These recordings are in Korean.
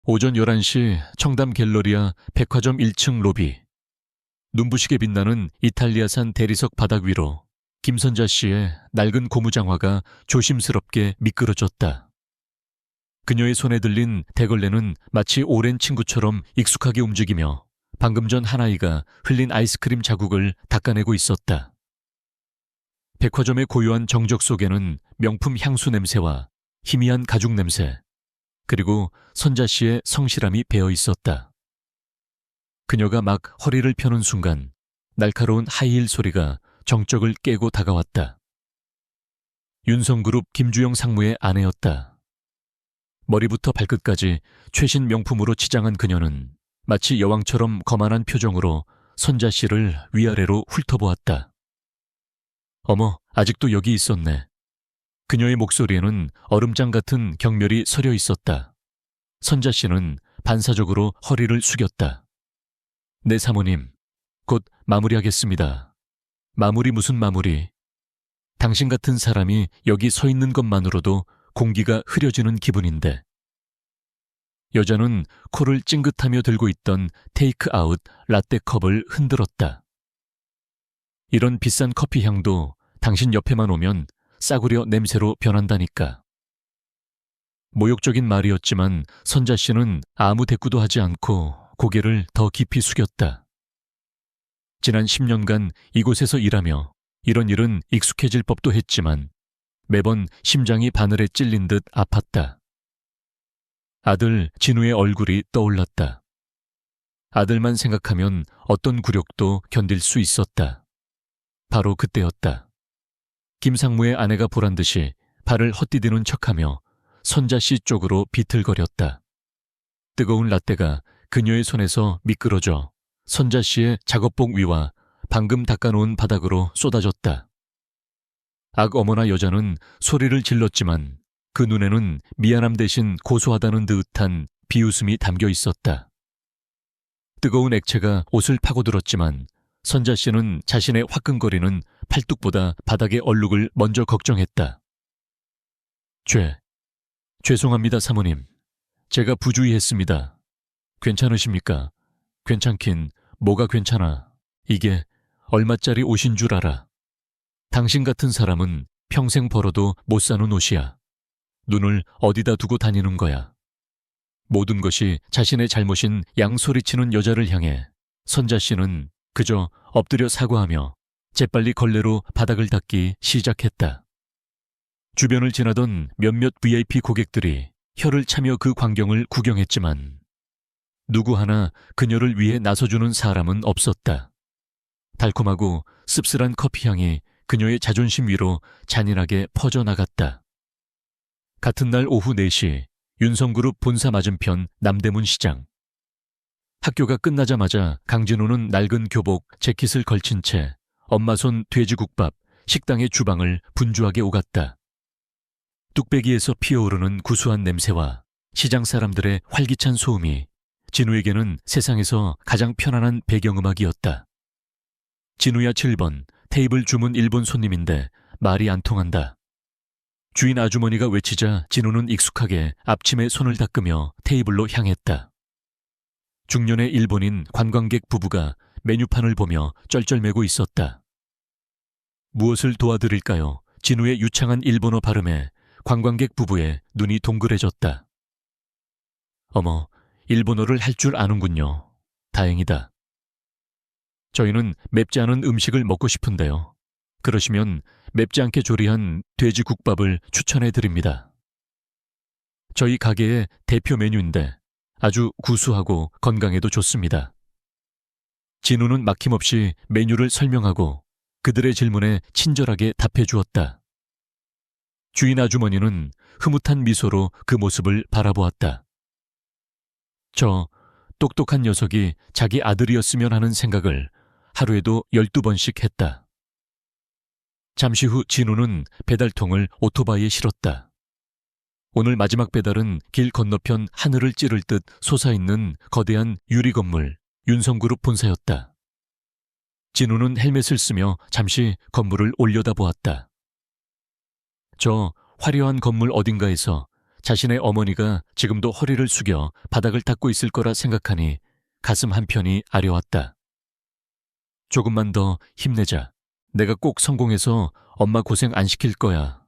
오전 11시 청담 갤러리아 백화점 1층 로비. 눈부시게 빛나는 이탈리아산 대리석 바닥 위로 김선자 씨의 낡은 고무장화가 조심스럽게 미끄러졌다. 그녀의 손에 들린 대걸레는 마치 오랜 친구처럼 익숙하게 움직이며 방금 전 한 아이가 흘린 아이스크림 자국을 닦아내고 있었다. 백화점의 고요한 정적 속에는 명품 향수 냄새와 희미한 가죽 냄새, 그리고 선자 씨의 성실함이 배어 있었다. 그녀가 막 허리를 펴는 순간 날카로운 하이힐 소리가 정적을 깨고 다가왔다. 윤성그룹 김주영 상무의 아내였다. 머리부터 발끝까지 최신 명품으로 치장한 그녀는 마치 여왕처럼 거만한 표정으로 선자 씨를 위아래로 훑어보았다. 어머, 아직도 여기 있었네. 그녀의 목소리에는 얼음장 같은 경멸이 서려 있었다. 선자 씨는 반사적으로 허리를 숙였다. 네, 사모님. 곧 마무리하겠습니다. 마무리 무슨 마무리. 당신 같은 사람이 여기 서 있는 것만으로도 공기가 흐려지는 기분인데. 여자는 코를 찡긋하며 들고 있던 테이크아웃 라떼 컵을 흔들었다. 이런 비싼 커피 향도 당신 옆에만 오면 싸구려 냄새로 변한다니까. 모욕적인 말이었지만 선자 씨는 아무 대꾸도 하지 않고 고개를 더 깊이 숙였다. 지난 10년간 이곳에서 일하며 이런 일은 익숙해질 법도 했지만 매번 심장이 바늘에 찔린 듯 아팠다. 아들 진우의 얼굴이 떠올랐다. 아들만 생각하면 어떤 굴욕도 견딜 수 있었다. 바로 그때였다. 김상무의 아내가 보란 듯이 발을 헛디디는 척하며 선자 씨 쪽으로 비틀거렸다. 뜨거운 라떼가 그녀의 손에서 미끄러져 선자 씨의 작업복 위와 방금 닦아놓은 바닥으로 쏟아졌다. 어머나 여자는 소리를 질렀지만 그 눈에는 미안함 대신 고소하다는 듯한 비웃음이 담겨 있었다. 뜨거운 액체가 옷을 파고들었지만 선자 씨는 자신의 화끈거리는 팔뚝보다 바닥의 얼룩을 먼저 걱정했다. 죄송합니다, 사모님. 제가 부주의했습니다. 괜찮으십니까? 괜찮긴 뭐가 괜찮아. 이게 얼마짜리 옷인 줄 알아. 당신 같은 사람은 평생 벌어도 못 사는 옷이야. 눈을 어디다 두고 다니는 거야. 모든 것이 자신의 잘못인 양소리치는 여자를 향해 선자 씨는 그저 엎드려 사과하며 재빨리 걸레로 바닥을 닦기 시작했다. 주변을 지나던 몇몇 VIP 고객들이 혀를 차며 그 광경을 구경했지만 누구 하나 그녀를 위해 나서주는 사람은 없었다. 달콤하고 씁쓸한 커피향이 그녀의 자존심 위로 잔인하게 퍼져나갔다. 같은 날 오후 4시 윤성그룹 본사 맞은편 남대문 시장. 학교가 끝나자마자 강진우는 낡은 교복, 재킷을 걸친 채 엄마 손 돼지국밥, 식당의 주방을 분주하게 오갔다. 뚝배기에서 피어오르는 구수한 냄새와 시장 사람들의 활기찬 소음이 진우에게는 세상에서 가장 편안한 배경음악이었다. 진우야 7번, 테이블 주문 일본 손님인데 말이 안 통한다. 주인 아주머니가 외치자 진우는 익숙하게 앞침에 손을 닦으며 테이블로 향했다. 중년의 일본인 관광객 부부가 메뉴판을 보며 쩔쩔매고 있었다. 무엇을 도와드릴까요? 진우의 유창한 일본어 발음에 관광객 부부의 눈이 동그래졌다. 어머, 일본어를 할 줄 아는군요. 다행이다. 저희는 맵지 않은 음식을 먹고 싶은데요. 그러시면 맵지 않게 조리한 돼지국밥을 추천해 드립니다. 저희 가게의 대표 메뉴인데 아주 구수하고 건강에도 좋습니다. 진우는 막힘없이 메뉴를 설명하고 그들의 질문에 친절하게 답해 주었다. 주인 아주머니는 흐뭇한 미소로 그 모습을 바라보았다. 저 똑똑한 녀석이 자기 아들이었으면 하는 생각을 하루에도 12번씩 했다. 잠시 후 진우는 배달통을 오토바이에 실었다. 오늘 마지막 배달은 길 건너편 하늘을 찌를 듯 솟아있는 거대한 유리 건물 윤성그룹 본사였다. 진우는 헬멧을 쓰며 잠시 건물을 올려다보았다. 저 화려한 건물 어딘가에서 자신의 어머니가 지금도 허리를 숙여 바닥을 닦고 있을 거라 생각하니 가슴 한편이 아려왔다. 조금만 더 힘내자. 내가 꼭 성공해서 엄마 고생 안 시킬 거야.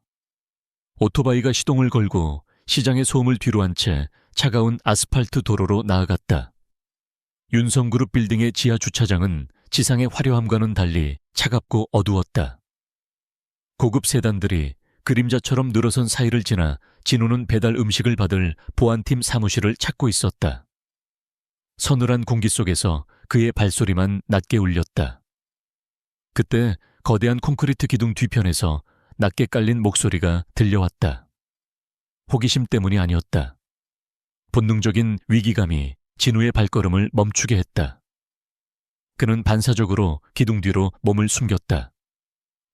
오토바이가 시동을 걸고 시장의 소음을 뒤로 한 채 차가운 아스팔트 도로로 나아갔다. 윤성그룹 빌딩의 지하 주차장은 지상의 화려함과는 달리 차갑고 어두웠다. 고급 세단들이 그림자처럼 늘어선 사이를 지나 진우는 배달 음식을 받을 보안팀 사무실을 찾고 있었다. 서늘한 공기 속에서 그의 발소리만 낮게 울렸다. 그때 거대한 콘크리트 기둥 뒤편에서 낮게 깔린 목소리가 들려왔다. 호기심 때문이 아니었다. 본능적인 위기감이 진우의 발걸음을 멈추게 했다. 그는 반사적으로 기둥 뒤로 몸을 숨겼다.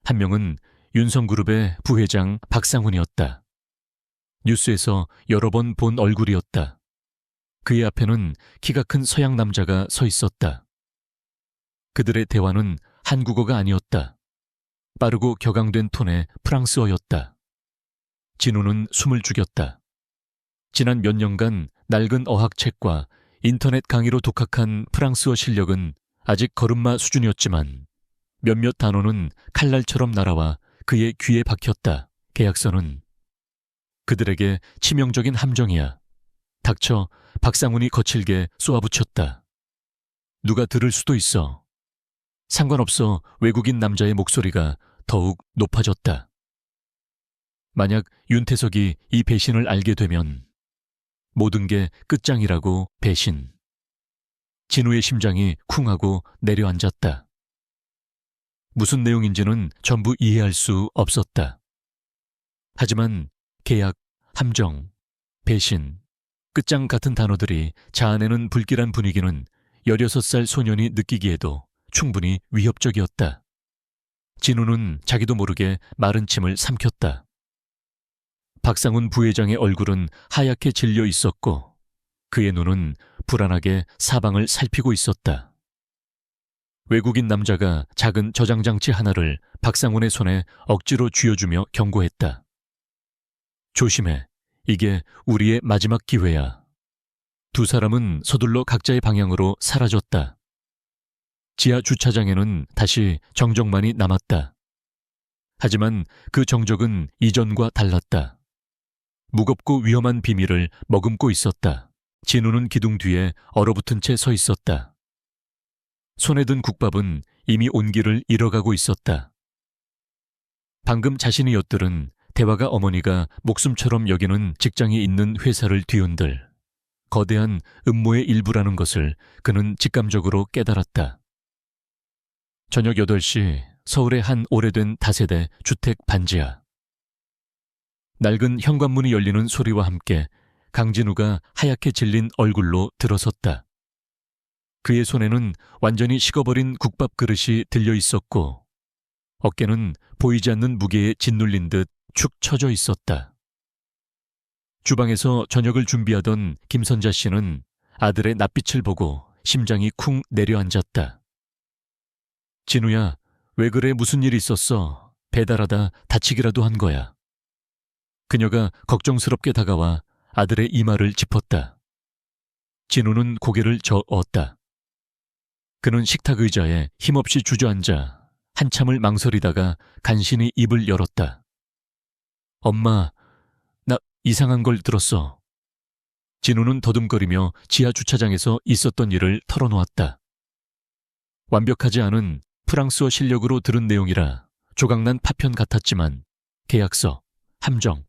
한 명은 윤성그룹의 부회장 박상훈이었다. 뉴스에서 여러 번 본 얼굴이었다. 그의 앞에는 키가 큰 서양 남자가 서 있었다. 그들의 대화는 한국어가 아니었다. 빠르고 격앙된 톤의 프랑스어였다. 진우는 숨을 죽였다. 지난 몇 년간 낡은 어학책과 인터넷 강의로 독학한 프랑스어 실력은 아직 걸음마 수준이었지만 몇몇 단어는 칼날처럼 날아와 그의 귀에 박혔다. 계약서는 그들에게 치명적인 함정이야. 닥쳐. 박상훈이 거칠게 쏘아붙였다. 누가 들을 수도 있어. 상관없어. 외국인 남자의 목소리가 더욱 높아졌다. 만약 윤태석이 이 배신을 알게 되면 모든 게 끝장이라고. 배신. 진우의 심장이 쿵하고 내려앉았다. 무슨 내용인지는 전부 이해할 수 없었다. 하지만 계약, 함정, 배신, 끝장 같은 단어들이 자아내는 불길한 분위기는 16살 소년이 느끼기에도 충분히 위협적이었다. 진우는 자기도 모르게 마른 침을 삼켰다. 박상훈 부회장의 얼굴은 하얗게 질려 있었고 그의 눈은 불안하게 사방을 살피고 있었다. 외국인 남자가 작은 저장장치 하나를 박상훈의 손에 억지로 쥐어주며 경고했다. 조심해. 이게 우리의 마지막 기회야. 두 사람은 서둘러 각자의 방향으로 사라졌다. 지하 주차장에는 다시 정적만이 남았다. 하지만 그 정적은 이전과 달랐다. 무겁고 위험한 비밀을 머금고 있었다. 진우는 기둥 뒤에 얼어붙은 채 서 있었다. 손에 든 국밥은 이미 온기를 잃어가고 있었다. 방금 자신이 엿들은 대화가 어머니가 목숨처럼 여기는 직장이 있는 회사를 뒤흔들 거대한 음모의 일부라는 것을 그는 직감적으로 깨달았다. 저녁 8시 서울의 한 오래된 다세대 주택 반지하. 낡은 현관문이 열리는 소리와 함께 강진우가 하얗게 질린 얼굴로 들어섰다. 그의 손에는 완전히 식어버린 국밥 그릇이 들려 있었고 어깨는 보이지 않는 무게에 짓눌린 듯 축 처져 있었다. 주방에서 저녁을 준비하던 김선자 씨는 아들의 낯빛을 보고 심장이 쿵 내려앉았다. 진우야, 왜 그래? 무슨 일 있었어? 배달하다 다치기라도 한 거야. 그녀가 걱정스럽게 다가와 아들의 이마를 짚었다. 진우는 고개를 저었다. 그는 식탁 의자에 힘없이 주저앉아 한참을 망설이다가 간신히 입을 열었다. 엄마, 나 이상한 걸 들었어. 진우는 더듬거리며 지하 주차장에서 있었던 일을 털어놓았다. 완벽하지 않은 프랑스어 실력으로 들은 내용이라 조각난 파편 같았지만 계약서, 함정,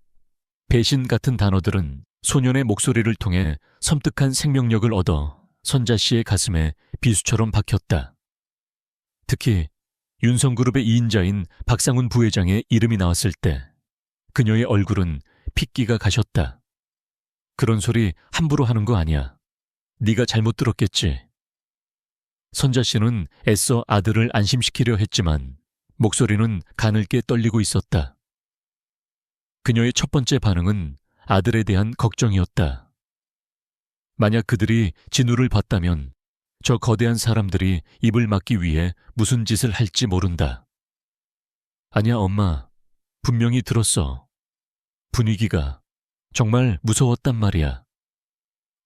배신 같은 단어들은 소년의 목소리를 통해 섬뜩한 생명력을 얻어 선자 씨의 가슴에 비수처럼 박혔다. 특히 윤성그룹의 2인자인 박상훈 부회장의 이름이 나왔을 때 그녀의 얼굴은 핏기가 가셨다. 그런 소리 함부로 하는 거 아니야. 네가 잘못 들었겠지. 선자 씨는 애써 아들을 안심시키려 했지만 목소리는 가늘게 떨리고 있었다. 그녀의 첫 번째 반응은 아들에 대한 걱정이었다. 만약 그들이 진우를 봤다면 저 거대한 사람들이 입을 막기 위해 무슨 짓을 할지 모른다. 아니야, 엄마. 분명히 들었어. 분위기가 정말 무서웠단 말이야.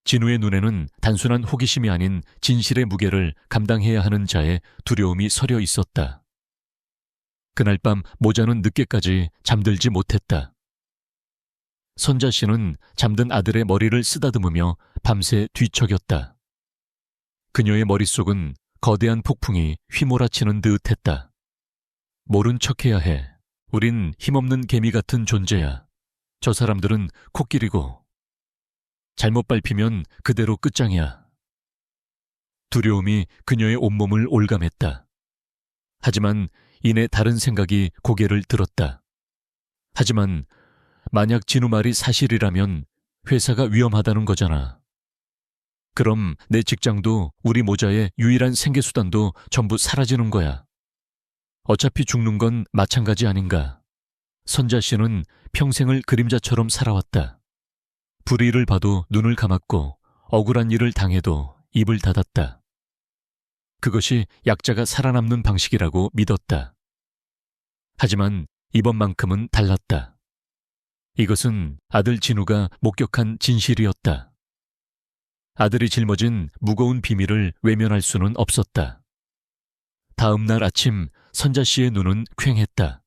진우의 눈에는 단순한 호기심이 아닌 진실의 무게를 감당해야 하는 자의 두려움이 서려 있었다. 그날 밤 모자는 늦게까지 잠들지 못했다. 선자 씨는 잠든 아들의 머리를 쓰다듬으며 밤새 뒤척였다. 그녀의 머릿속은 거대한 폭풍이 휘몰아치는 듯했다. 모른 척해야 해. 우린 힘없는 개미 같은 존재야. 저 사람들은 코끼리고. 잘못 밟히면 그대로 끝장이야. 두려움이 그녀의 온몸을 올감했다. 하지만 이내 다른 생각이 고개를 들었다. 하지만 만약 진우 말이 사실이라면 회사가 위험하다는 거잖아. 그럼 내 직장도 우리 모자의 유일한 생계수단도 전부 사라지는 거야. 어차피 죽는 건 마찬가지 아닌가. 선자 씨는 평생을 그림자처럼 살아왔다. 불의를 봐도 눈을 감았고 억울한 일을 당해도 입을 닫았다. 그것이 약자가 살아남는 방식이라고 믿었다. 하지만 이번만큼은 달랐다. 이것은 아들 진우가 목격한 진실이었다. 아들이 짊어진 무거운 비밀을 외면할 수는 없었다. 다음 날 아침 선자 씨의 눈은 퀭했다.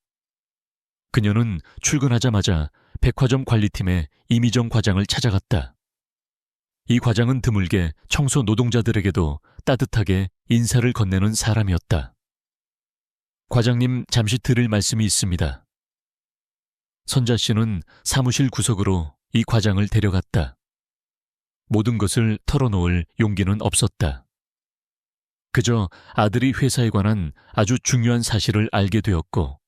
그녀는 출근하자마자 백화점 관리팀의 이미정 과장을 찾아갔다. 이 과장은 드물게 청소 노동자들에게도 따뜻하게 인사를 건네는 사람이었다. 과장님, 잠시 드릴 말씀이 있습니다. 선자 씨는 사무실 구석으로 이 과장을 데려갔다. 모든 것을 털어놓을 용기는 없었다. 그저 아들이 회사에 관한 아주 중요한 사실을 알게 되었고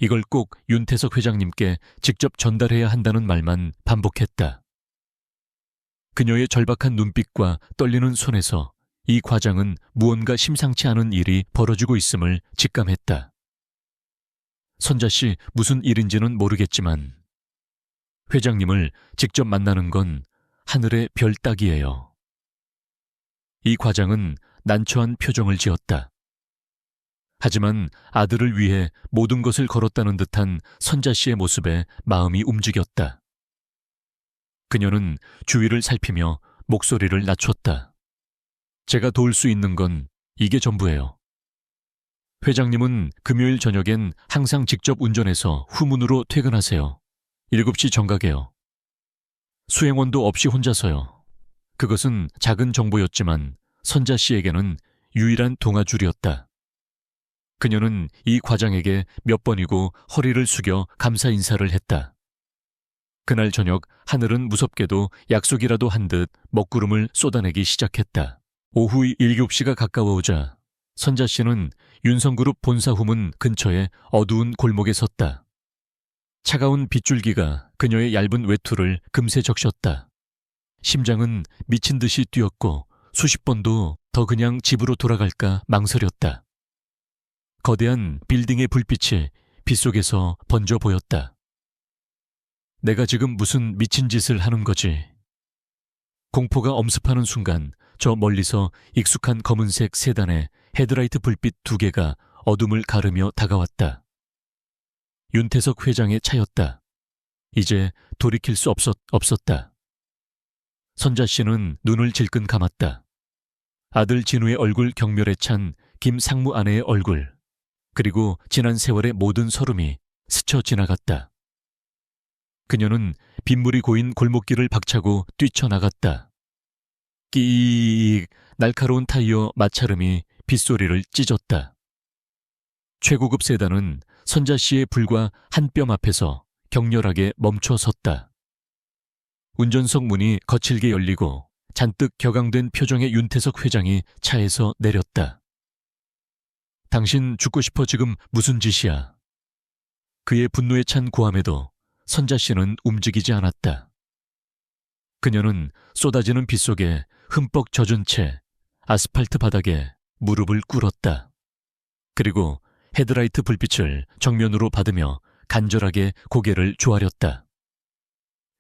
이걸 꼭 윤태석 회장님께 직접 전달해야 한다는 말만 반복했다. 그녀의 절박한 눈빛과 떨리는 손에서 이 과장은 무언가 심상치 않은 일이 벌어지고 있음을 직감했다. 선자 씨, 무슨 일인지는 모르겠지만 회장님을 직접 만나는 건 하늘의 별 따기예요. 이 과장은 난처한 표정을 지었다. 하지만 아들을 위해 모든 것을 걸었다는 듯한 선자 씨의 모습에 마음이 움직였다. 그녀는 주위를 살피며 목소리를 낮췄다. 제가 도울 수 있는 건 이게 전부예요. 회장님은 금요일 저녁엔 항상 직접 운전해서 후문으로 퇴근하세요. 7시 정각에요. 수행원도 없이 혼자서요. 그것은 작은 정보였지만 선자 씨에게는 유일한 동아줄이었다. 그녀는 이 과장에게 몇 번이고 허리를 숙여 감사 인사를 했다. 그날 저녁 하늘은 무섭게도 약속이라도 한 듯 먹구름을 쏟아내기 시작했다. 오후 7시가 가까워오자 선자 씨는 윤성그룹 본사 후문 근처의 어두운 골목에 섰다. 차가운 빗줄기가 그녀의 얇은 외투를 금세 적셨다. 심장은 미친 듯이 뛰었고 수십 번도 더 그냥 집으로 돌아갈까 망설였다. 거대한 빌딩의 불빛이 빗속에서 번져 보였다. 내가 지금 무슨 미친 짓을 하는 거지? 공포가 엄습하는 순간 저 멀리서 익숙한 검은색 세단의 헤드라이트 불빛 2개가 어둠을 가르며 다가왔다. 윤태석 회장의 차였다. 이제 돌이킬 수 없었다. 선자 씨는 눈을 질끈 감았다. 아들 진우의 얼굴 경멸에 찬 김 상무 아내의 얼굴, 그리고 지난 세월의 모든 서름이 스쳐 지나갔다. 그녀는 빗물이 고인 골목길을 박차고 뛰쳐나갔다. 끼익, 날카로운 타이어 마찰음이 빗소리를 찢었다. 최고급 세단은 선자 씨의 불과 한 뼘 앞에서 격렬하게 멈춰 섰다. 운전석 문이 거칠게 열리고 잔뜩 격앙된 표정의 윤태석 회장이 차에서 내렸다. 당신 죽고 싶어 지금 무슨 짓이야? 그의 분노에 찬 고함에도 선자 씨는 움직이지 않았다. 그녀는 쏟아지는 빗속에 흠뻑 젖은 채 아스팔트 바닥에 무릎을 꿇었다. 그리고 헤드라이트 불빛을 정면으로 받으며 간절하게 고개를 조아렸다.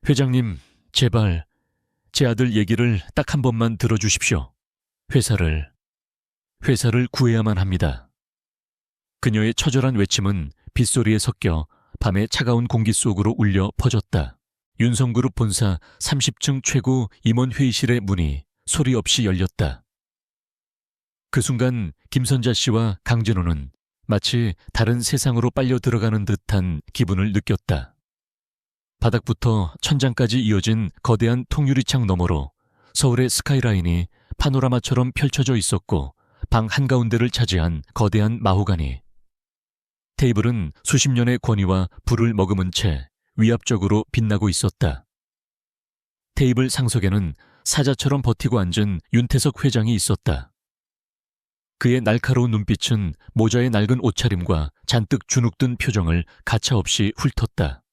회장님, 제발 제 아들 얘기를 딱 한 번만 들어주십시오. 회사를 구해야만 합니다. 그녀의 처절한 외침은 빗소리에 섞여 밤의 차가운 공기 속으로 울려 퍼졌다. 윤성그룹 본사 30층 최고 임원 회의실의 문이 소리 없이 열렸다. 그 순간 김선자 씨와 강진호는 마치 다른 세상으로 빨려 들어가는 듯한 기분을 느꼈다. 바닥부터 천장까지 이어진 거대한 통유리창 너머로 서울의 스카이라인이 파노라마처럼 펼쳐져 있었고 방 한가운데를 차지한 거대한 마호가니. 테이블은 수십 년의 권위와 불을 머금은 채 위압적으로 빛나고 있었다. 테이블 상석에는 사자처럼 버티고 앉은 윤태석 회장이 있었다. 그의 날카로운 눈빛은 모자의 낡은 옷차림과 잔뜩 주눅든 표정을 가차없이 훑었다.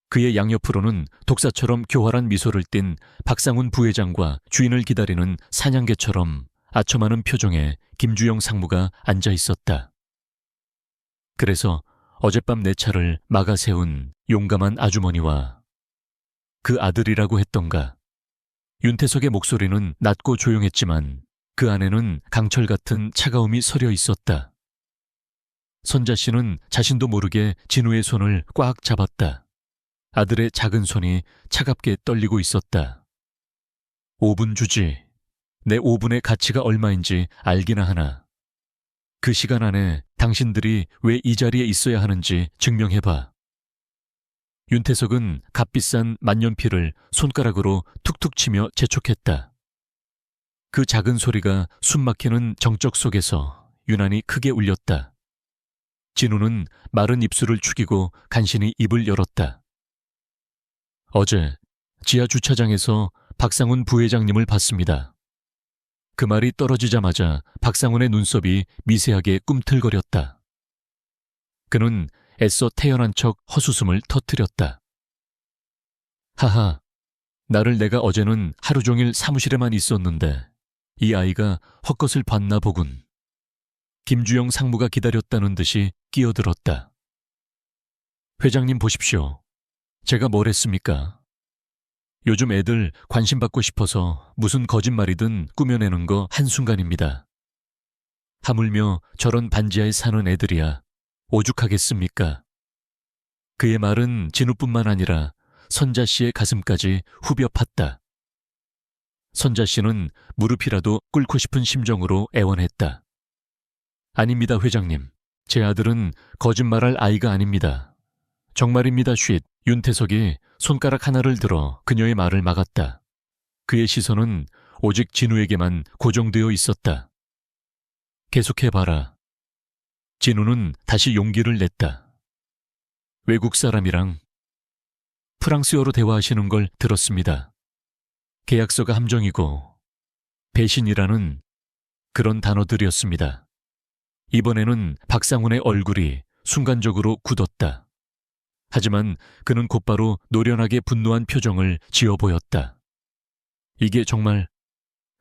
그의 양옆으로는 독사처럼 교활한 미소를 띤 박상훈 부회장과 주인을 기다리는 사냥개처럼 아첨하는 표정의 김주영 상무가 앉아 있었다. 그래서 어젯밤 내 차를 막아 세운 용감한 아주머니와 그 아들이라고 했던가. 윤태석의 목소리는 낮고 조용했지만 그 안에는 강철 같은 차가움이 서려 있었다. 선자 씨는 자신도 모르게 진우의 손을 꽉 잡았다. 아들의 작은 손이 차갑게 떨리고 있었다. 5분 주지. 내 5분의 가치가 얼마인지 알기나 하나. 그 시간 안에 당신들이 왜 이 자리에 있어야 하는지 증명해봐. 윤태석은 값비싼 만년필을 손가락으로 툭툭 치며 재촉했다. 그 작은 소리가 숨막히는 정적 속에서 유난히 크게 울렸다. 진우는 마른 입술을 축이고 간신히 입을 열었다. 어제 지하 주차장에서 박상훈 부회장님을 봤습니다. 그 말이 떨어지자마자 박상훈의 눈썹이 미세하게 꿈틀거렸다. 그는 애써 태연한 척 헛웃음을 터뜨렸다. 하하, 나를 내가 어제는 하루 종일 사무실에만 있었는데 이 아이가 헛것을 봤나 보군. 김주영 상무가 기다렸다는 듯이 끼어들었다. 회장님 보십시오. 제가 뭘 했습니까? 요즘 애들 관심 받고 싶어서 무슨 거짓말이든 꾸며내는 거 한순간입니다. 하물며 저런 반지하에 사는 애들이야 오죽하겠습니까? 그의 말은 진우뿐만 아니라 선자 씨의 가슴까지 후벼 팠다. 선자 씨는 무릎이라도 꿇고 싶은 심정으로 애원했다. 아닙니다, 회장님. 제 아들은 거짓말할 아이가 아닙니다. 정말입니다, 쉿. 윤태석이 손가락 하나를 들어 그녀의 말을 막았다. 그의 시선은 오직 진우에게만 고정되어 있었다. 계속해봐라. 진우는 다시 용기를 냈다. 외국 사람이랑 프랑스어로 대화하시는 걸 들었습니다. 계약서가 함정이고 배신이라는 그런 단어들이었습니다. 이번에는 박상훈의 얼굴이 순간적으로 굳었다. 하지만 그는 곧바로 노련하게 분노한 표정을 지어 보였다. 이게 정말...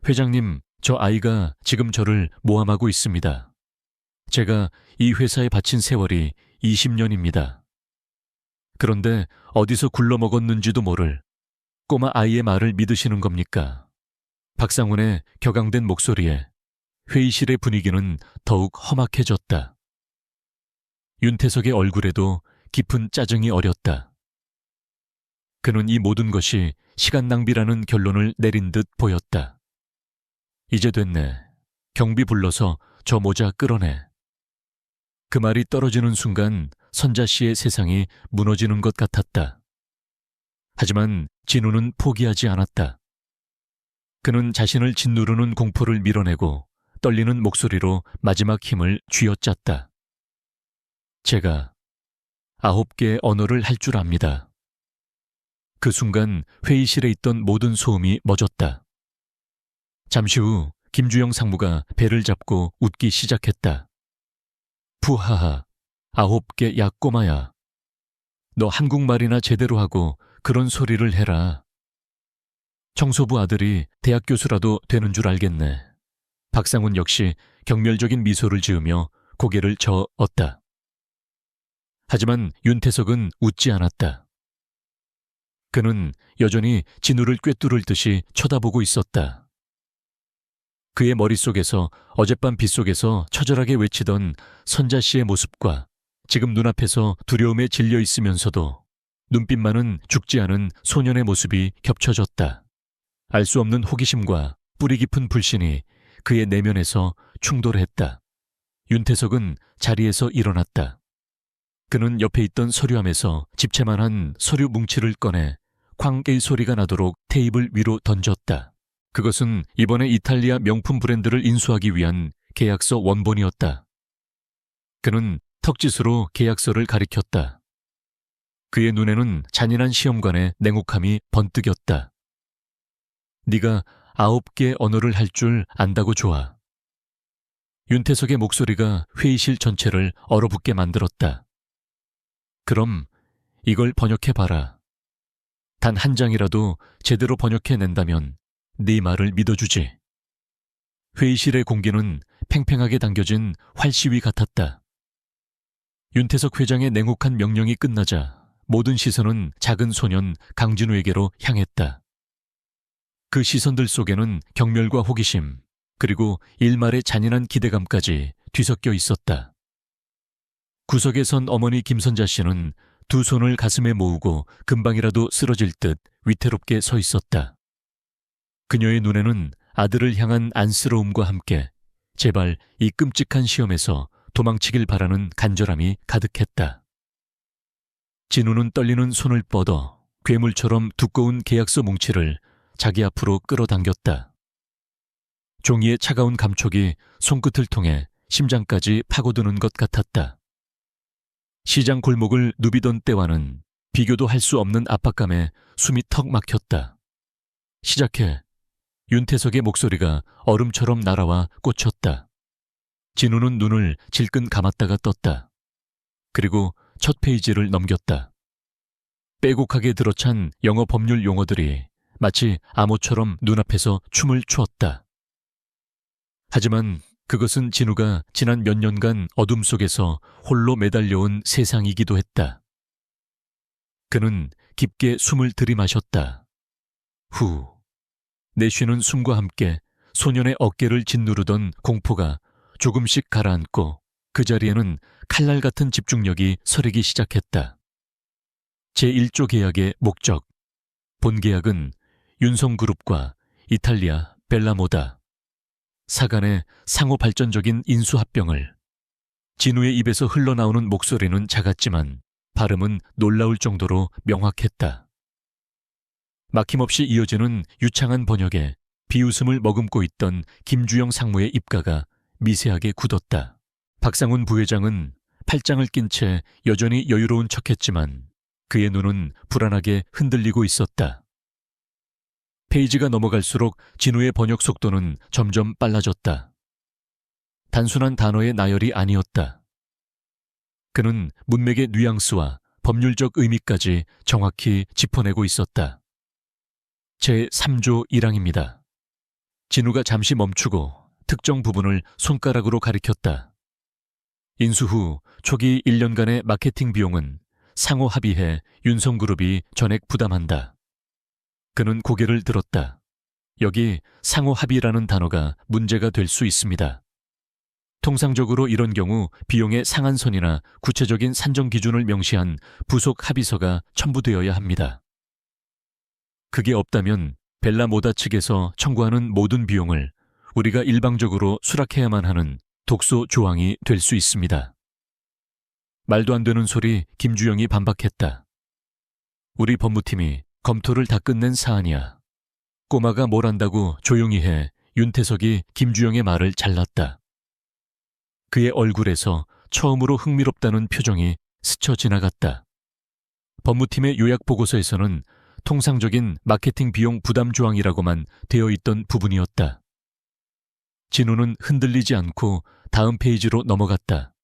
회장님, 저 아이가 지금 저를 모함하고 있습니다. 제가 이 회사에 바친 세월이 20년입니다. 그런데 어디서 굴러먹었는지도 모를 꼬마 아이의 말을 믿으시는 겁니까? 박상훈의 격앙된 목소리에 회의실의 분위기는 더욱 험악해졌다. 윤태석의 얼굴에도 깊은 짜증이 어렸다. 그는 이 모든 것이 시간 낭비라는 결론을 내린 듯 보였다. 이제 됐네. 경비 불러서 저 모자 끌어내. 그 말이 떨어지는 순간 선자 씨의 세상이 무너지는 것 같았다. 하지만 진우는 포기하지 않았다. 그는 자신을 짓누르는 공포를 밀어내고 떨리는 목소리로 마지막 힘을 쥐어짰다. 제가 9개의 언어를 할 줄 압니다. 그 순간 회의실에 있던 모든 소음이 멎었다. 잠시 후 김주영 상무가 배를 잡고 웃기 시작했다. 푸하하, 9개 야 꼬마야. 너 한국말이나 제대로 하고 그런 소리를 해라. 청소부 아들이 대학 교수라도 되는 줄 알겠네. 박상훈 역시 경멸적인 미소를 지으며 고개를 저었다. 하지만 윤태석은 웃지 않았다. 그는 여전히 진우를 꿰뚫을 듯이 쳐다보고 있었다. 그의 머릿속에서 어젯밤 빗속에서 처절하게 외치던 선자 씨의 모습과 지금 눈앞에서 두려움에 질려 있으면서도 눈빛만은 죽지 않은 소년의 모습이 겹쳐졌다. 알 수 없는 호기심과 뿌리 깊은 불신이 그의 내면에서 충돌했다. 윤태석은 자리에서 일어났다. 그는 옆에 있던 서류함에서 집채만한 서류 뭉치를 꺼내 쾅 소리가 나도록 테이블 위로 던졌다. 그것은 이번에 이탈리아 명품 브랜드를 인수하기 위한 계약서 원본이었다. 그는 턱짓으로 계약서를 가리켰다. 그의 눈에는 잔인한 시험관의 냉혹함이 번뜩였다. 네가 9개 언어를 할 줄 안다고 좋아. 윤태석의 목소리가 회의실 전체를 얼어붙게 만들었다. 그럼 이걸 번역해봐라. 단 한 장이라도 제대로 번역해낸다면 네 말을 믿어주지. 회의실의 공기는 팽팽하게 당겨진 활시위 같았다. 윤태석 회장의 냉혹한 명령이 끝나자 모든 시선은 작은 소년 강진우에게로 향했다. 그 시선들 속에는 경멸과 호기심, 그리고 일말의 잔인한 기대감까지 뒤섞여 있었다. 구석에 선 어머니 김선자 씨는 두 손을 가슴에 모으고 금방이라도 쓰러질 듯 위태롭게 서 있었다. 그녀의 눈에는 아들을 향한 안쓰러움과 함께 제발 이 끔찍한 시험에서 도망치길 바라는 간절함이 가득했다. 진우는 떨리는 손을 뻗어 괴물처럼 두꺼운 계약서 뭉치를 자기 앞으로 끌어당겼다. 종이의 차가운 감촉이 손끝을 통해 심장까지 파고드는 것 같았다. 시장 골목을 누비던 때와는 비교도 할 수 없는 압박감에 숨이 턱 막혔다. 시작해. 윤태석의 목소리가 얼음처럼 날아와 꽂혔다. 진우는 눈을 질끈 감았다가 떴다. 그리고 첫 페이지를 넘겼다. 빼곡하게 들어찬 영어 법률 용어들이 마치 암호처럼 눈앞에서 춤을 추었다. 하지만 그것은 진우가 지난 몇 년간 어둠 속에서 홀로 매달려온 세상이기도 했다. 그는 깊게 숨을 들이마셨다. 후. 내쉬는 숨과 함께 소년의 어깨를 짓누르던 공포가 조금씩 가라앉고 그 자리에는 칼날 같은 집중력이 서리기 시작했다. 제1조 계약의 목적. 본 계약은 윤성그룹과 이탈리아 벨라모다. 사간의 상호 발전적인 인수합병을. 진우의 입에서 흘러나오는 목소리는 작았지만 발음은 놀라울 정도로 명확했다. 막힘없이 이어지는 유창한 번역에 비웃음을 머금고 있던 김주영 상무의 입가가 미세하게 굳었다. 박상훈 부회장은 팔짱을 낀 채 여전히 여유로운 척했지만 그의 눈은 불안하게 흔들리고 있었다. 페이지가 넘어갈수록 진우의 번역 속도는 점점 빨라졌다. 단순한 단어의 나열이 아니었다. 그는 문맥의 뉘앙스와 법률적 의미까지 정확히 짚어내고 있었다. 제3조 1항입니다. 진우가 잠시 멈추고 특정 부분을 손가락으로 가리켰다. 인수 후 초기 1년간의 마케팅 비용은 상호 합의해 윤성그룹이 전액 부담한다. 그는 고개를 들었다. 여기 상호 합의라는 단어가 문제가 될 수 있습니다. 통상적으로 이런 경우 비용의 상한선이나 구체적인 산정 기준을 명시한 부속 합의서가 첨부되어야 합니다. 그게 없다면 벨라모다 측에서 청구하는 모든 비용을 우리가 일방적으로 수락해야만 하는 독소 조항이 될 수 있습니다. 말도 안 되는 소리 김주영이 반박했다. 우리 법무팀이 검토를 다 끝낸 사안이야. 꼬마가 뭘 안다고 조용히 해. 윤태석이 김주영의 말을 잘랐다. 그의 얼굴에서 처음으로 흥미롭다는 표정이 스쳐 지나갔다. 법무팀의 요약 보고서에서는 통상적인 마케팅 비용 부담 조항이라고만 되어 있던 부분이었다. 진우는 흔들리지 않고 다음 페이지로 넘어갔다.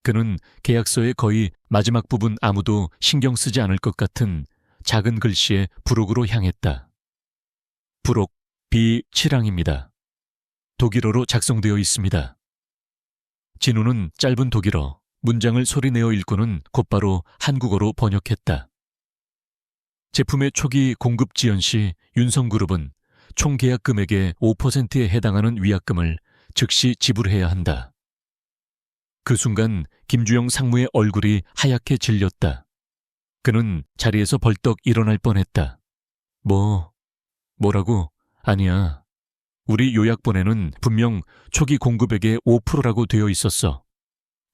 그는 계약서의 거의 마지막 부분 아무도 신경 쓰지 않을 것 같은 작은 글씨의 부록으로 향했다. 부록 B7항입니다. 독일어로 작성되어 있습니다. 진우는 짧은 독일어, 문장을 소리내어 읽고는 곧바로 한국어로 번역했다. 제품의 초기 공급 지연 시 윤성그룹은 총 계약 금액의 5%에 해당하는 위약금을 즉시 지불해야 한다. 그 순간 김주영 상무의 얼굴이 하얗게 질렸다. 그는 자리에서 벌떡 일어날 뻔했다. 뭐라고? 아니야. 우리 요약본에는 분명 초기 공급액의 5%라고 되어 있었어.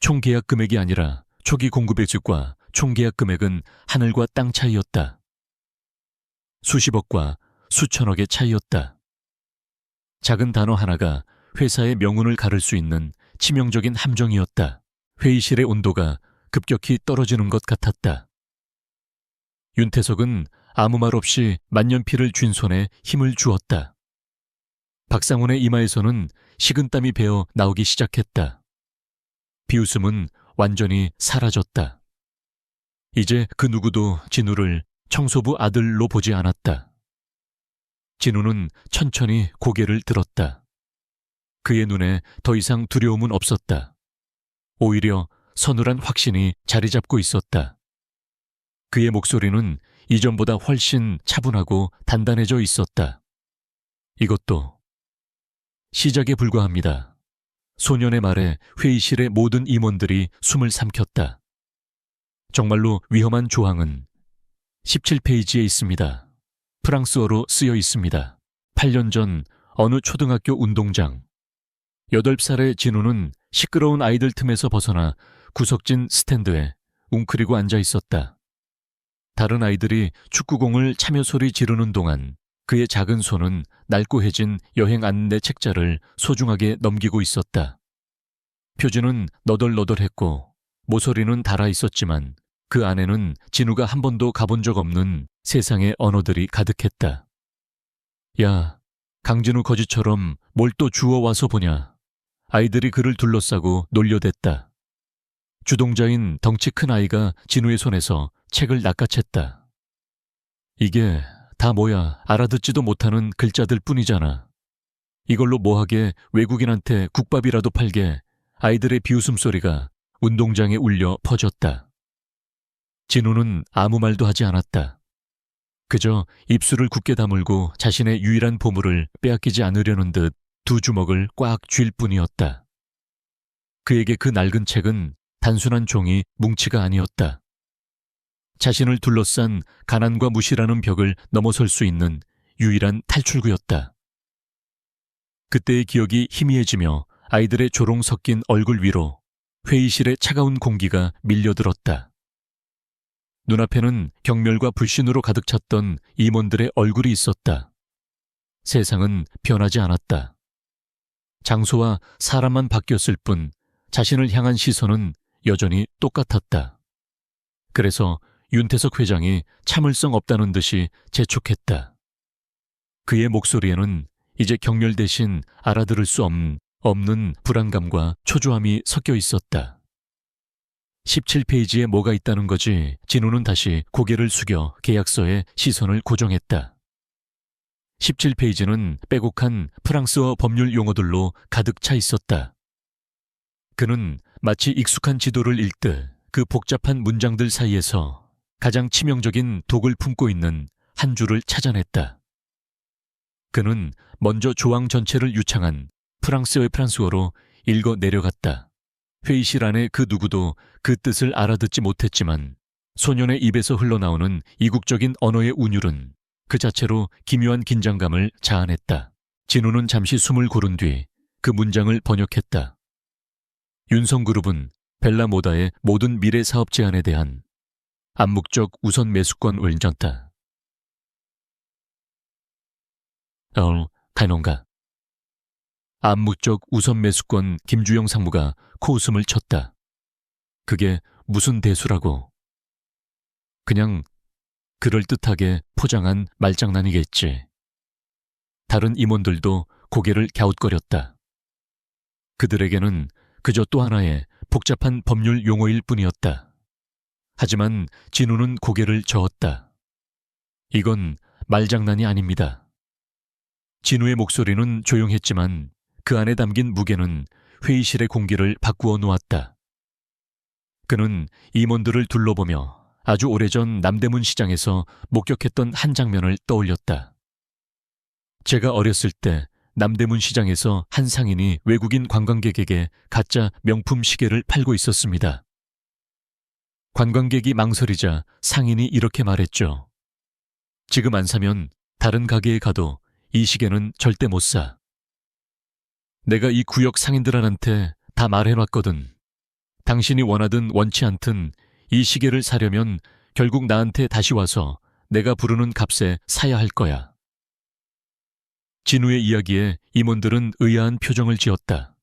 총 계약 금액이 아니라 초기 공급액과 총 계약 금액은 하늘과 땅 차이였다. 수십억과 수천억의 차이였다. 작은 단어 하나가 회사의 명운을 가를 수 있는 치명적인 함정이었다. 회의실의 온도가 급격히 떨어지는 것 같았다. 윤태석은 아무 말 없이 만년필을 쥔 손에 힘을 주었다. 박상훈의 이마에서는 식은땀이 배어 나오기 시작했다. 비웃음은 완전히 사라졌다. 이제 그 누구도 진우를 청소부 아들로 보지 않았다. 진우는 천천히 고개를 들었다. 그의 눈에 더 이상 두려움은 없었다. 오히려 서늘한 확신이 자리 잡고 있었다. 그의 목소리는 이전보다 훨씬 차분하고 단단해져 있었다. 이것도 시작에 불과합니다. 소년의 말에 회의실의 모든 임원들이 숨을 삼켰다. 정말로 위험한 조항은 17페이지에 있습니다. 프랑스어로 쓰여 있습니다. 8년 전 어느 초등학교 운동장. 8살의 진우는 시끄러운 아이들 틈에서 벗어나 구석진 스탠드에 웅크리고 앉아 있었다. 다른 아이들이 축구공을 차며 소리 지르는 동안 그의 작은 손은 낡고 해진 여행 안내 책자를 소중하게 넘기고 있었다. 표지는 너덜너덜했고 모서리는 닳아 있었지만 그 안에는 진우가 한 번도 가본 적 없는 세상의 언어들이 가득했다. 야, 강진우 거지처럼 뭘 또 주워와서 보냐. 아이들이 그를 둘러싸고 놀려댔다. 주동자인 덩치 큰 아이가 진우의 손에서 책을 낚아챘다. 이게 다 뭐야, 알아듣지도 못하는 글자들 뿐이잖아. 이걸로 뭐하게 외국인한테 국밥이라도 팔게. 아이들의 비웃음 소리가 운동장에 울려 퍼졌다. 진우는 아무 말도 하지 않았다. 그저 입술을 굳게 다물고 자신의 유일한 보물을 빼앗기지 않으려는 듯 두 주먹을 꽉 쥘 뿐이었다. 그에게 그 낡은 책은 단순한 종이 뭉치가 아니었다. 자신을 둘러싼 가난과 무시라는 벽을 넘어설 수 있는 유일한 탈출구였다. 그때의 기억이 희미해지며 아이들의 조롱 섞인 얼굴 위로 회의실의 차가운 공기가 밀려들었다. 눈앞에는 경멸과 불신으로 가득 찼던 임원들의 얼굴이 있었다. 세상은 변하지 않았다. 장소와 사람만 바뀌었을 뿐 자신을 향한 시선은 여전히 똑같았다. 그래서 윤태석 회장이 참을성 없다는 듯이 재촉했다. 그의 목소리에는 이제 경멸 대신 알아들을 수 없는 불안감과 초조함이 섞여 있었다. 17페이지에 뭐가 있다는 거지? 진우는 다시 고개를 숙여 계약서에 시선을 고정했다. 17페이지는 빼곡한 프랑스어 법률 용어들로 가득 차 있었다. 그는 마치 익숙한 지도를 읽듯 그 복잡한 문장들 사이에서 가장 치명적인 독을 품고 있는 한 줄을 찾아냈다. 그는 먼저 조항 전체를 유창한 프랑스어의 프랑스어로 읽어 내려갔다. 회의실 안에 그 누구도 그 뜻을 알아듣지 못했지만 소년의 입에서 흘러나오는 이국적인 언어의 운율은 그 자체로 기묘한 긴장감을 자아냈다. 진우는 잠시 숨을 고른 뒤 그 문장을 번역했다. 윤성그룹은 벨라모다의 모든 미래 사업 제안에 대한 암묵적 우선 매수권을 졌다. 가농가. 암묵적 우선 매수권. 김주영 상무가 코웃음을 쳤다. 그게 무슨 대수라고. 그냥 그럴듯하게 포장한 말장난이겠지. 다른 임원들도 고개를 갸웃거렸다. 그들에게는 그저 또 하나의 복잡한 법률 용어일 뿐이었다. 하지만 진우는 고개를 저었다. 이건 말장난이 아닙니다. 진우의 목소리는 조용했지만 그 안에 담긴 무게는 회의실의 공기를 바꾸어 놓았다. 그는 임원들을 둘러보며 아주 오래전 남대문 시장에서 목격했던 한 장면을 떠올렸다. 제가 어렸을 때 남대문 시장에서 한 상인이 외국인 관광객에게 가짜 명품 시계를 팔고 있었습니다. 관광객이 망설이자 상인이 이렇게 말했죠. 지금 안 사면 다른 가게에 가도 이 시계는 절대 못 사. 내가 이 구역 상인들한테 다 말해놨거든. 당신이 원하든 원치 않든 이 시계를 사려면 결국 나한테 다시 와서 내가 부르는 값에 사야 할 거야. 진우의 이야기에 임원들은 의아한 표정을 지었다.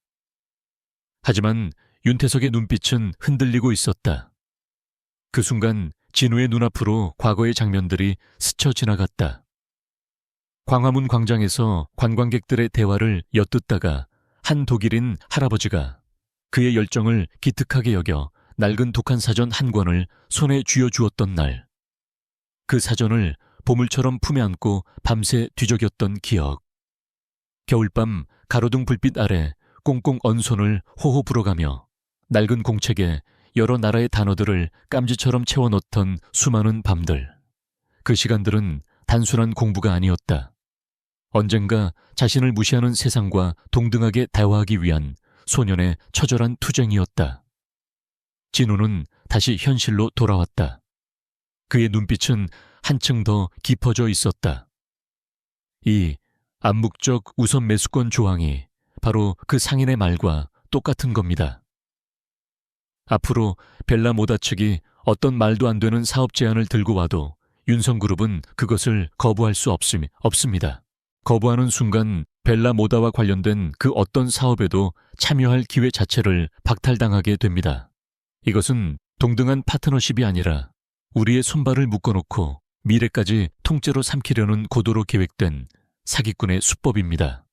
하지만 윤태석의 눈빛은 흔들리고 있었다. 그 순간 진우의 눈앞으로 과거의 장면들이 스쳐 지나갔다. 광화문 광장에서 관광객들의 대화를 엿듣다가 한 독일인 할아버지가 그의 열정을 기특하게 여겨 낡은 독한 사전 한 권을 손에 쥐어주었던 날. 그 사전을 보물처럼 품에 안고 밤새 뒤적였던 기억. 겨울밤 가로등 불빛 아래 꽁꽁 언 손을 호호 불어가며 낡은 공책에 여러 나라의 단어들을 깜지처럼 채워넣던 수많은 밤들. 그 시간들은 단순한 공부가 아니었다. 언젠가 자신을 무시하는 세상과 동등하게 대화하기 위한 소년의 처절한 투쟁이었다. 진우는 다시 현실로 돌아왔다. 그의 눈빛은 한층 더 깊어져 있었다. 이 암묵적 우선 매수권 조항이 바로 그 상인의 말과 똑같은 겁니다. 앞으로 벨라 모다 측이 어떤 말도 안 되는 사업 제안을 들고 와도 윤성그룹은 그것을 거부할 수 없습니다. 거부하는 순간 벨라 모다와 관련된 그 어떤 사업에도 참여할 기회 자체를 박탈당하게 됩니다. 이것은 동등한 파트너십이 아니라 우리의 손발을 묶어놓고 미래까지 통째로 삼키려는 고도로 계획된 사기꾼의 수법입니다.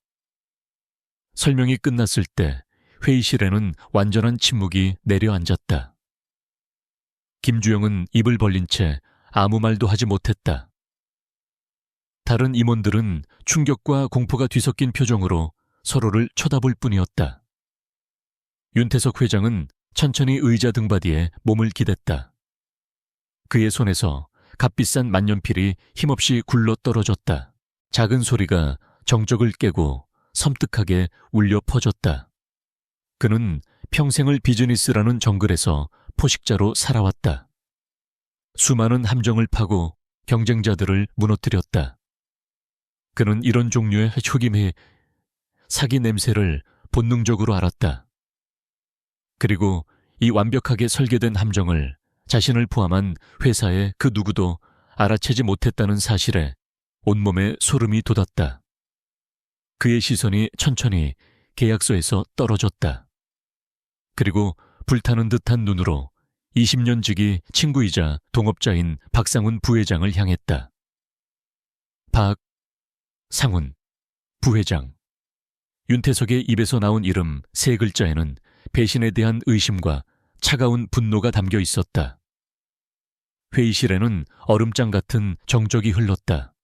설명이 끝났을 때 회의실에는 완전한 침묵이 내려앉았다. 김주영은 입을 벌린 채 아무 말도 하지 못했다. 다른 임원들은 충격과 공포가 뒤섞인 표정으로 서로를 쳐다볼 뿐이었다. 윤태석 회장은 천천히 의자 등받이에 몸을 기댔다. 그의 손에서 값비싼 만년필이 힘없이 굴러 떨어졌다. 작은 소리가 정적을 깨고 섬뜩하게 울려 퍼졌다. 그는 평생을 비즈니스라는 정글에서 포식자로 살아왔다. 수많은 함정을 파고 경쟁자들을 무너뜨렸다. 그는 이런 종류의 흑임의 사기 냄새를 본능적으로 알았다. 그리고 이 완벽하게 설계된 함정을 자신을 포함한 회사의 그 누구도 알아채지 못했다는 사실에 온몸에 소름이 돋았다. 그의 시선이 천천히 계약서에서 떨어졌다. 그리고 불타는 듯한 눈으로 20년 지기 친구이자 동업자인 박상훈 부회장을 향했다. 박상훈 부회장. 윤태석의 입에서 나온 이름 세 글자에는 배신에 대한 의심과 차가운 분노가 담겨 있었다. 회의실에는 얼음장 같은 정적이 흘렀다.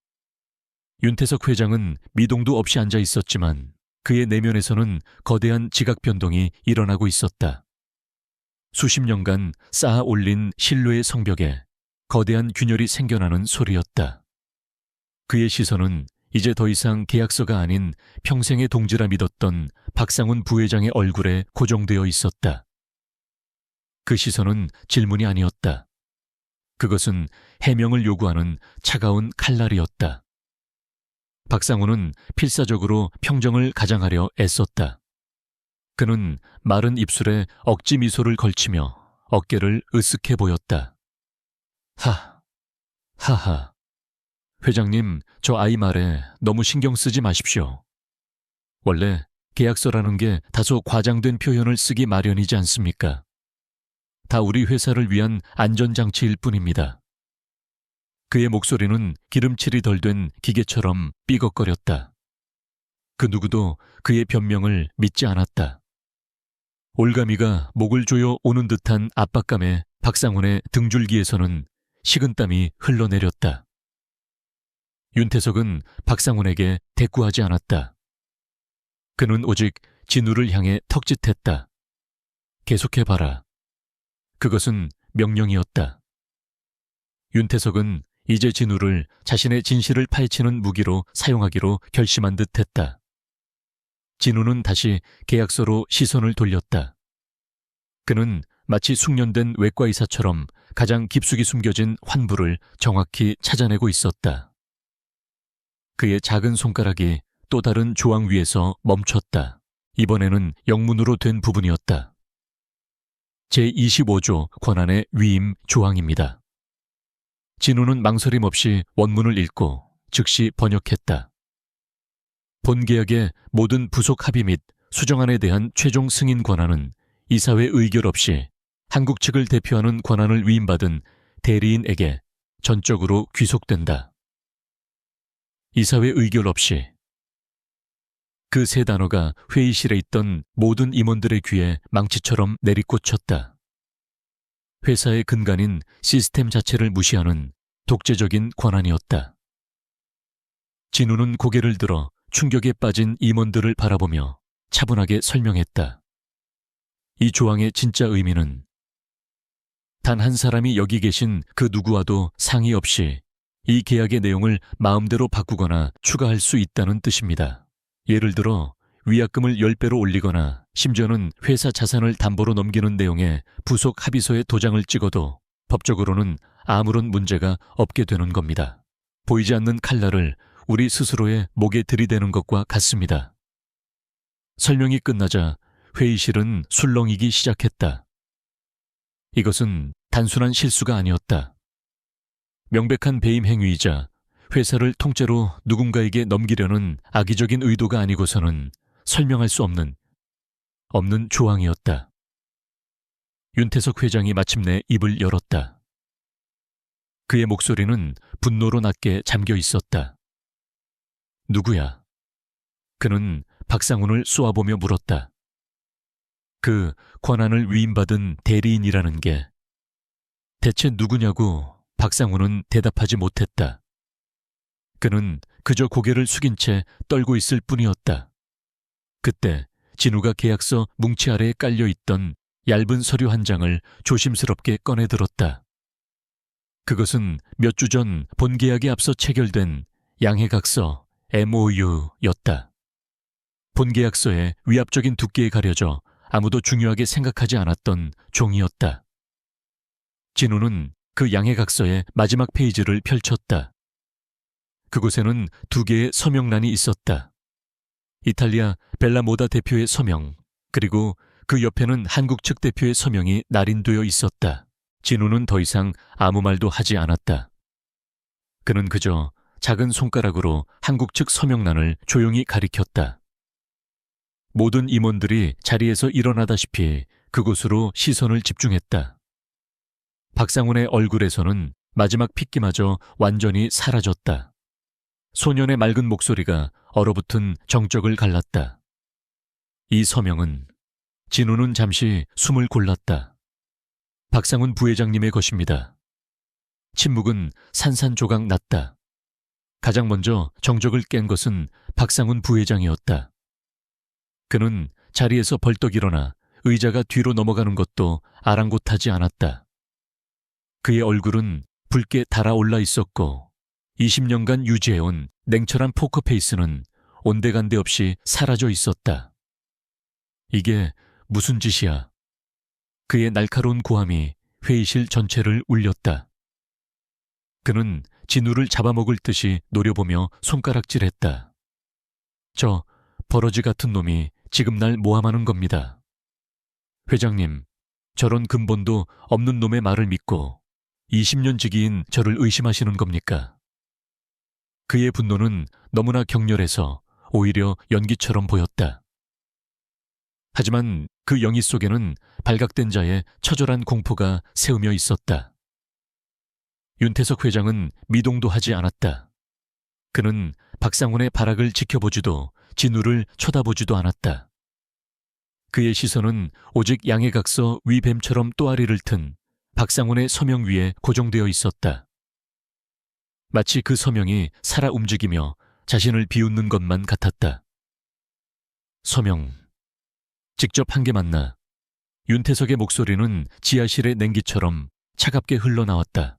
윤태석 회장은 미동도 없이 앉아 있었지만 그의 내면에서는 거대한 지각 변동이 일어나고 있었다. 수십 년간 쌓아 올린 신뢰의 성벽에 거대한 균열이 생겨나는 소리였다. 그의 시선은 이제 더 이상 계약서가 아닌 평생의 동지라 믿었던 박상훈 부회장의 얼굴에 고정되어 있었다. 그 시선은 질문이 아니었다. 그것은 해명을 요구하는 차가운 칼날이었다. 박상훈은 필사적으로 평정을 가장하려 애썼다. 그는 마른 입술에 억지 미소를 걸치며 어깨를 으쓱해 보였다. 하하. 회장님, 저 아이 말에 너무 신경 쓰지 마십시오. 원래 계약서라는 게 다소 과장된 표현을 쓰기 마련이지 않습니까? 다 우리 회사를 위한 안전장치일 뿐입니다. 그의 목소리는 기름칠이 덜 된 기계처럼 삐걱거렸다. 그 누구도 그의 변명을 믿지 않았다. 올가미가 목을 조여 오는 듯한 압박감에 박상훈의 등줄기에서는 식은땀이 흘러내렸다. 윤태석은 박상훈에게 대꾸하지 않았다. 그는 오직 진우를 향해 턱짓했다. 계속해봐라. 그것은 명령이었다. 윤태석은 이제 진우를 자신의 진실을 파헤치는 무기로 사용하기로 결심한 듯했다. 진우는 다시 계약서로 시선을 돌렸다. 그는 마치 숙련된 외과 의사처럼 가장 깊숙이 숨겨진 환부를 정확히 찾아내고 있었다. 그의 작은 손가락이 또 다른 조항 위에서 멈췄다. 이번에는 영문으로 된 부분이었다. 제25조 권한의 위임 조항입니다. 진우는 망설임 없이 원문을 읽고 즉시 번역했다. 본계약의 모든 부속 합의 및 수정안에 대한 최종 승인 권한은 이사회 의결 없이 한국 측을 대표하는 권한을 위임받은 대리인에게 전적으로 귀속된다. 이사회 의결 없이. 그 세 단어가 회의실에 있던 모든 임원들의 귀에 망치처럼 내리꽂혔다. 회사의 근간인 시스템 자체를 무시하는 독재적인 권한이었다. 진우는 고개를 들어 충격에 빠진 임원들을 바라보며 차분하게 설명했다. 이 조항의 진짜 의미는 단 한 사람이 여기 계신 그 누구와도 상의 없이 이 계약의 내용을 마음대로 바꾸거나 추가할 수 있다는 뜻입니다. 예를 들어 위약금을 10배로 올리거나 심지어는 회사 자산을 담보로 넘기는 내용의 부속 합의서에 도장을 찍어도 법적으로는 아무런 문제가 없게 되는 겁니다. 보이지 않는 칼날을 우리 스스로의 목에 들이대는 것과 같습니다. 설명이 끝나자 회의실은 술렁이기 시작했다. 이것은 단순한 실수가 아니었다. 명백한 배임 행위이자 회사를 통째로 누군가에게 넘기려는 악의적인 의도가 아니고서는 설명할 수 없는 조항이었다. 윤태석 회장이 마침내 입을 열었다. 그의 목소리는 분노로 낮게 잠겨 있었다. 누구야? 그는 박상훈을 쏘아보며 물었다. 그 권한을 위임받은 대리인이라는 게 대체 누구냐고 박상훈은 대답하지 못했다. 그는 그저 고개를 숙인 채 떨고 있을 뿐이었다. 그때 진우가 계약서 뭉치 아래에 깔려있던 얇은 서류 한 장을 조심스럽게 꺼내 들었다. 그것은 몇 주 전 본계약에 앞서 체결된 양해각서 MOU였다. 본계약서의 위압적인 두께에 가려져 아무도 중요하게 생각하지 않았던 종이었다. 진우는 그 양해각서의 마지막 페이지를 펼쳤다. 그곳에는 2개의 서명란이 있었다. 이탈리아 벨라모다 대표의 서명, 그리고 그 옆에는 한국 측 대표의 서명이 날인되어 있었다. 진우는 더 이상 아무 말도 하지 않았다. 그는 그저 작은 손가락으로 한국 측 서명란을 조용히 가리켰다. 모든 임원들이 자리에서 일어나다시피 그곳으로 시선을 집중했다. 박상훈의 얼굴에서는 마지막 핏기마저 완전히 사라졌다. 소년의 맑은 목소리가 얼어붙은 정적을 갈랐다. 이 서명은 진우는 잠시 숨을 골랐다. 박상훈 부회장님의 것입니다. 침묵은 산산조각 났다. 가장 먼저 정적을 깬 것은 박상훈 부회장이었다. 그는 자리에서 벌떡 일어나 의자가 뒤로 넘어가는 것도 아랑곳하지 않았다. 그의 얼굴은 붉게 달아올라 있었고 20년간 유지해온 냉철한 포커페이스는 온데간데 없이 사라져 있었다. 이게 무슨 짓이야? 그의 날카로운 고함이 회의실 전체를 울렸다. 그는 진우를 잡아먹을 듯이 노려보며 손가락질했다. 저 버러지 같은 놈이 지금 날 모함하는 겁니다. 회장님, 저런 근본도 없는 놈의 말을 믿고 20년 지기인 저를 의심하시는 겁니까? 그의 분노는 너무나 격렬해서 오히려 연기처럼 보였다. 하지만 그 영희 속에는 발각된 자의 처절한 공포가 새우며 있었다. 윤태석 회장은 미동도 하지 않았다. 그는 박상훈의 발악을 지켜보지도 진우를 쳐다보지도 않았다. 그의 시선은 오직 양해각서 위뱀처럼 또아리를 튼 박상훈의 서명 위에 고정되어 있었다. 마치 그 서명이 살아 움직이며 자신을 비웃는 것만 같았다. 서명. 직접 한 개 맞나? 윤태석의 목소리는 지하실의 냉기처럼 차갑게 흘러나왔다.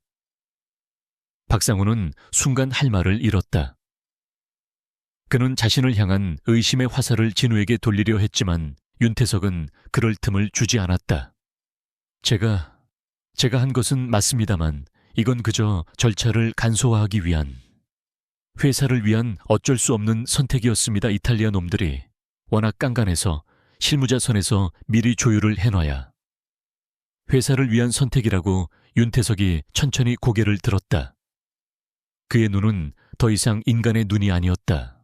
박상훈은 순간 할 말을 잃었다. 그는 자신을 향한 의심의 화살을 진우에게 돌리려 했지만 윤태석은 그럴 틈을 주지 않았다. 제가 제가 한 것은 맞습니다만 이건 그저 절차를 간소화하기 위한, 회사를 위한 어쩔 수 없는 선택이었습니다. 이탈리아 놈들이 워낙 깐깐해서 실무자 선에서 미리 조율을 해놔야. 회사를 위한 선택이라고 윤태석이 천천히 고개를 들었다. 그의 눈은 더 이상 인간의 눈이 아니었다.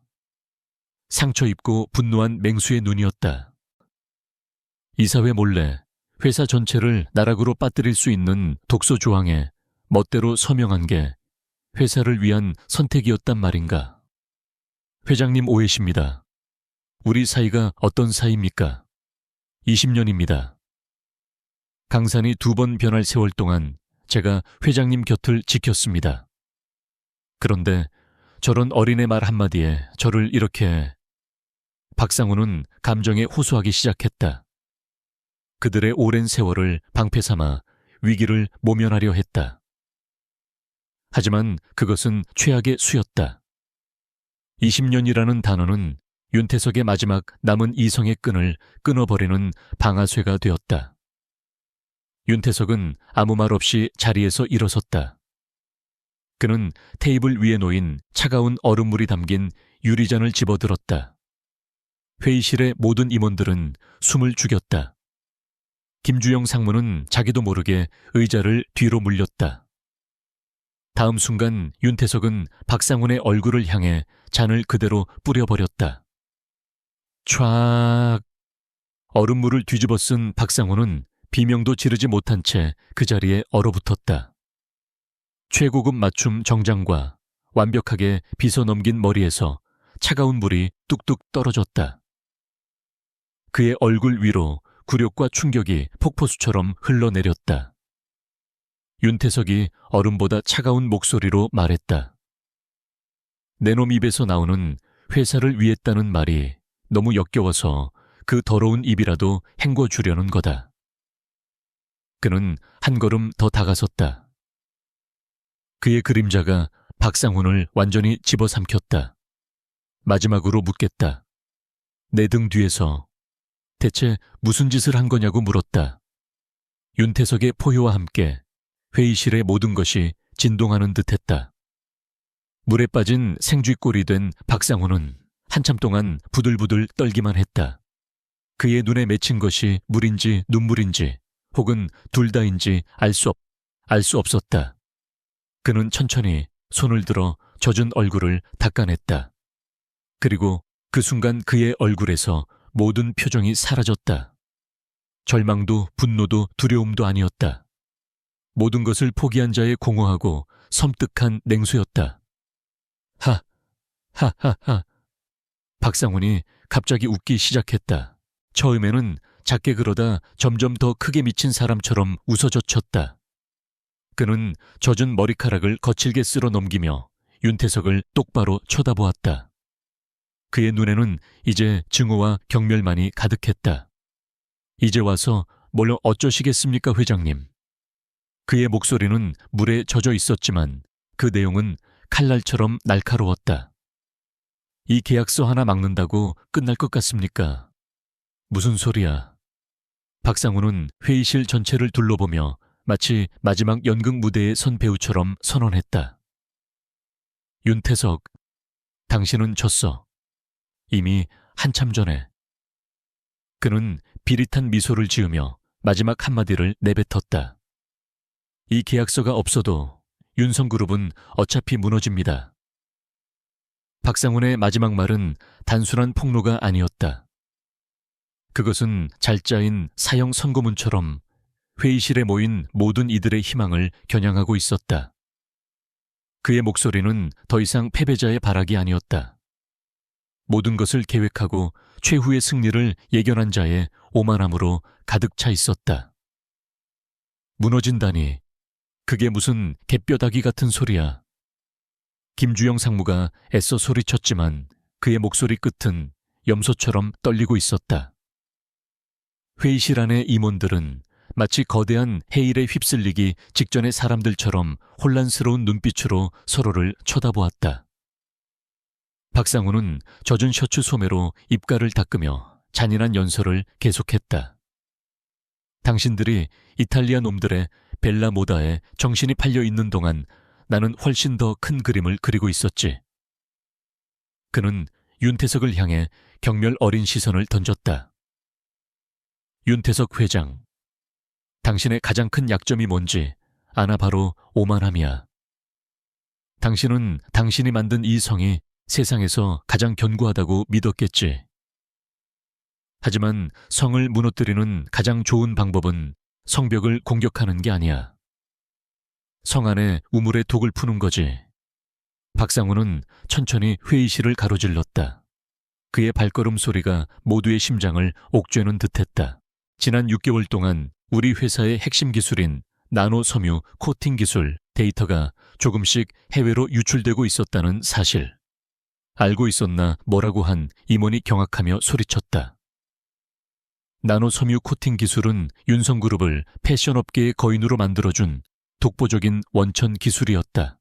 상처 입고 분노한 맹수의 눈이었다. 이사회 몰래 회사 전체를 나락으로 빠뜨릴 수 있는 독소 조항에 멋대로 서명한 게 회사를 위한 선택이었단 말인가. 회장님 오해십니다. 우리 사이가 어떤 사이입니까? 20년입니다. 강산이 2번 변할 세월 동안 제가 회장님 곁을 지켰습니다. 그런데 저런 어린애 말 한마디에 저를 이렇게... 박상우는 감정에 호소하기 시작했다. 그들의 오랜 세월을 방패 삼아 위기를 모면하려 했다. 하지만 그것은 최악의 수였다. 20년이라는 단어는 윤태석의 마지막 남은 이성의 끈을 끊어버리는 방아쇠가 되었다. 윤태석은 아무 말 없이 자리에서 일어섰다. 그는 테이블 위에 놓인 차가운 얼음물이 담긴 유리잔을 집어들었다. 회의실의 모든 임원들은 숨을 죽였다. 김주영 상무는 자기도 모르게 의자를 뒤로 물렸다. 다음 순간 윤태석은 박상훈의 얼굴을 향해 잔을 그대로 뿌려버렸다. 촤악! 얼음물을 뒤집어 쓴 박상훈은 비명도 지르지 못한 채 그 자리에 얼어붙었다. 최고급 맞춤 정장과 완벽하게 빗어넘긴 머리에서 차가운 물이 뚝뚝 떨어졌다. 그의 얼굴 위로 굴욕과 충격이 폭포수처럼 흘러내렸다. 윤태석이 얼음보다 차가운 목소리로 말했다. 내 놈 입에서 나오는 회사를 위했다는 말이 너무 역겨워서 그 더러운 입이라도 헹궈주려는 거다. 그는 한 걸음 더 다가섰다. 그의 그림자가 박상훈을 완전히 집어삼켰다. 마지막으로 묻겠다. 내 등 뒤에서 대체 무슨 짓을 한 거냐고 물었다. 윤태석의 포효와 함께 회의실의 모든 것이 진동하는 듯했다. 물에 빠진 생쥐꼴이 된 박상훈은 한참 동안 부들부들 떨기만 했다. 그의 눈에 맺힌 것이 물인지 눈물인지 혹은 둘 다인지 알 수 없었다. 그는 천천히 손을 들어 젖은 얼굴을 닦아냈다. 그리고 그 순간 그의 얼굴에서 모든 표정이 사라졌다. 절망도 분노도 두려움도 아니었다. 모든 것을 포기한 자의 공허하고 섬뜩한 냉소였다. 하하하하. 박상훈이 갑자기 웃기 시작했다. 처음에는 작게 그러다 점점 더 크게 미친 사람처럼 웃어젖혔다. 그는 젖은 머리카락을 거칠게 쓸어 넘기며 윤태석을 똑바로 쳐다보았다. 그의 눈에는 이제 증오와 경멸만이 가득했다. 이제 와서 뭘 어쩌시겠습니까, 회장님? 그의 목소리는 물에 젖어 있었지만 그 내용은 칼날처럼 날카로웠다. 이 계약서 하나 막는다고 끝날 것 같습니까? 무슨 소리야. 박상훈은 회의실 전체를 둘러보며 마치 마지막 연극 무대에 선 배우처럼 선언했다. 윤태석, 당신은 졌어. 이미 한참 전에. 그는 비릿한 미소를 지으며 마지막 한마디를 내뱉었다. 이 계약서가 없어도 윤성그룹은 어차피 무너집니다. 박상훈의 마지막 말은 단순한 폭로가 아니었다. 그것은 잘 짜인 사형 선고문처럼 회의실에 모인 모든 이들의 희망을 겨냥하고 있었다. 그의 목소리는 더 이상 패배자의 발악이 아니었다. 모든 것을 계획하고 최후의 승리를 예견한 자의 오만함으로 가득 차 있었다. 무너진다니, 그게 무슨 갯뼈다귀 같은 소리야. 김주영 상무가 애써 소리쳤지만 그의 목소리 끝은 염소처럼 떨리고 있었다. 회의실 안의 임원들은 마치 거대한 해일에 휩쓸리기 직전의 사람들처럼 혼란스러운 눈빛으로 서로를 쳐다보았다. 박상우는 젖은 셔츠 소매로 입가를 닦으며 잔인한 연설을 계속했다. 당신들이 이탈리아 놈들의 벨라 모다에 정신이 팔려 있는 동안 나는 훨씬 더 큰 그림을 그리고 있었지. 그는 윤태석을 향해 경멸 어린 시선을 던졌다. 윤태석 회장, 당신의 가장 큰 약점이 뭔지 아나 바로 오만함이야. 당신은 당신이 만든 이 성이 세상에서 가장 견고하다고 믿었겠지. 하지만 성을 무너뜨리는 가장 좋은 방법은 성벽을 공격하는 게 아니야. 성 안에 우물에 독을 푸는 거지. 박상우는 천천히 회의실을 가로질렀다. 그의 발걸음 소리가 모두의 심장을 옥죄는 듯했다. 지난 6개월 동안 우리 회사의 핵심 기술인 나노 섬유 코팅 기술 데이터가 조금씩 해외로 유출되고 있었다는 사실. 알고 있었나 뭐라고 한 임원이 경악하며 소리쳤다. 나노 섬유 코팅 기술은 윤성그룹을 패션업계의 거인으로 만들어준 독보적인 원천 기술이었다.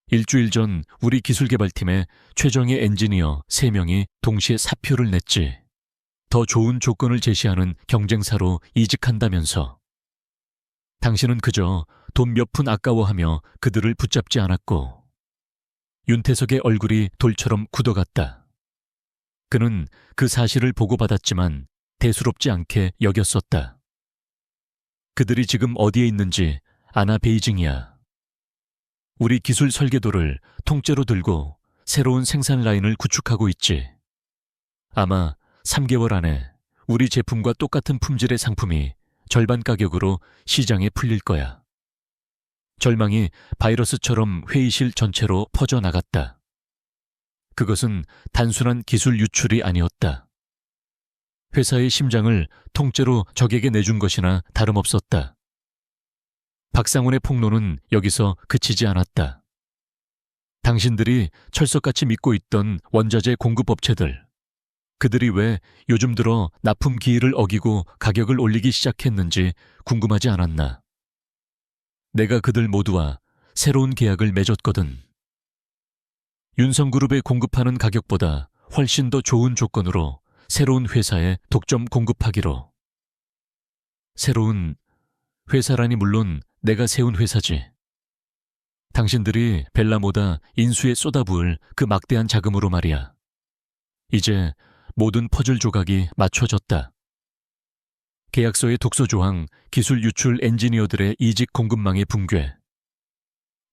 일주일 전 우리 기술개발팀의 최정예 엔지니어 3명이 동시에 사표를 냈지. 더 좋은 조건을 제시하는 경쟁사로 이직한다면서. 당신은 그저 돈 몇 푼 아까워하며 그들을 붙잡지 않았고, 윤태석의 얼굴이 돌처럼 굳어갔다. 그는 그 사실을 보고받았지만 대수롭지 않게 여겼었다. 그들이 지금 어디에 있는지 아나 베이징이야. 우리 기술 설계도를 통째로 들고 새로운 생산 라인을 구축하고 있지. 아마 3개월 안에 우리 제품과 똑같은 품질의 상품이 절반 가격으로 시장에 풀릴 거야. 절망이 바이러스처럼 회의실 전체로 퍼져나갔다. 그것은 단순한 기술 유출이 아니었다. 회사의 심장을 통째로 적에게 내준 것이나 다름없었다. 박상훈의 폭로는 여기서 그치지 않았다. 당신들이 철석같이 믿고 있던 원자재 공급업체들, 그들이 왜 요즘 들어 납품 기일을 어기고 가격을 올리기 시작했는지 궁금하지 않았나. 내가 그들 모두와 새로운 계약을 맺었거든. 윤성그룹에 공급하는 가격보다 훨씬 더 좋은 조건으로 새로운 회사에 독점 공급하기로. 새로운 회사라니 물론 내가 세운 회사지. 당신들이 벨라모다 인수에 쏟아부을 그 막대한 자금으로 말이야. 이제 모든 퍼즐 조각이 맞춰졌다. 계약서의 독소 조항, 기술 유출 엔지니어들의 이직 공급망의 붕괴.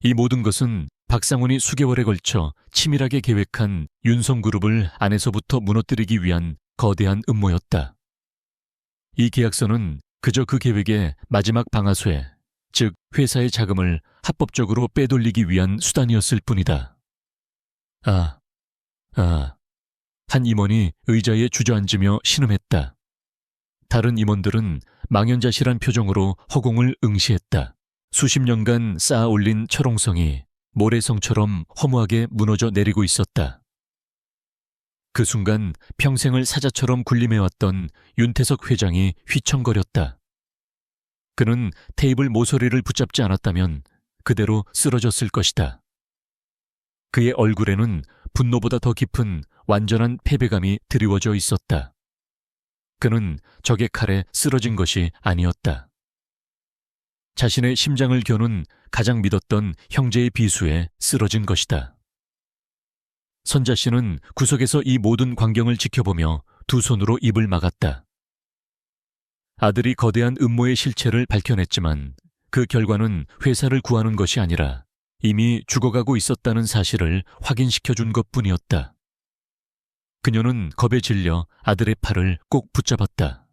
이 모든 것은 박상훈이 수개월에 걸쳐 치밀하게 계획한 윤성그룹을 안에서부터 무너뜨리기 위한 거대한 음모였다. 이 계약서는 그저 그 계획의 마지막 방아쇠, 즉 회사의 자금을 합법적으로 빼돌리기 위한 수단이었을 뿐이다. 한 임원이 의자에 주저앉으며 신음했다. 다른 임원들은 망연자실한 표정으로 허공을 응시했다. 수십 년간 쌓아 올린 철옹성이 모래성처럼 허무하게 무너져 내리고 있었다. 그 순간 평생을 사자처럼 군림해왔던 윤태석 회장이 휘청거렸다. 그는 테이블 모서리를 붙잡지 않았다면 그대로 쓰러졌을 것이다. 그의 얼굴에는 분노보다 더 깊은 완전한 패배감이 드리워져 있었다. 그는 적의 칼에 쓰러진 것이 아니었다. 자신의 심장을 겨눈 가장 믿었던 형제의 비수에 쓰러진 것이다. 선자 씨는 구석에서 이 모든 광경을 지켜보며 두 손으로 입을 막았다. 아들이 거대한 음모의 실체를 밝혀냈지만 그 결과는 회사를 구하는 것이 아니라 이미 죽어가고 있었다는 사실을 확인시켜준 것뿐이었다. 그녀는 겁에 질려 아들의 팔을 꼭 붙잡았다.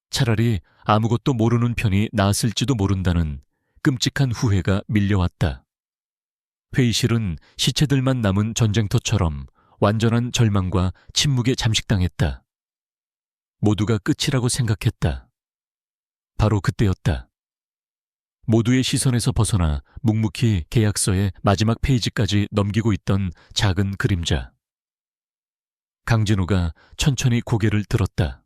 차라리 아무것도 모르는 편이 나았을지도 모른다는 끔찍한 후회가 밀려왔다. 회의실은 시체들만 남은 전쟁터처럼 완전한 절망과 침묵에 잠식당했다. 모두가 끝이라고 생각했다. 바로 그때였다. 모두의 시선에서 벗어나 묵묵히 계약서의 마지막 페이지까지 넘기고 있던 작은 그림자. 강진우가 천천히 고개를 들었다.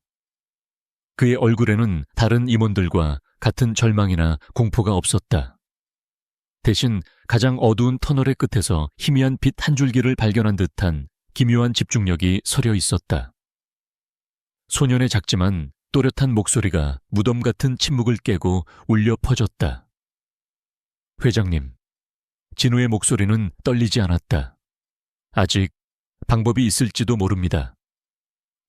그의 얼굴에는 다른 임원들과 같은 절망이나 공포가 없었다. 대신 가장 어두운 터널의 끝에서 희미한 빛 한 줄기를 발견한 듯한 기묘한 집중력이 서려 있었다. 소년의 작지만 또렷한 목소리가 무덤 같은 침묵을 깨고 울려 퍼졌다. 회장님, 진우의 목소리는 떨리지 않았다. 아직 방법이 있을지도 모릅니다.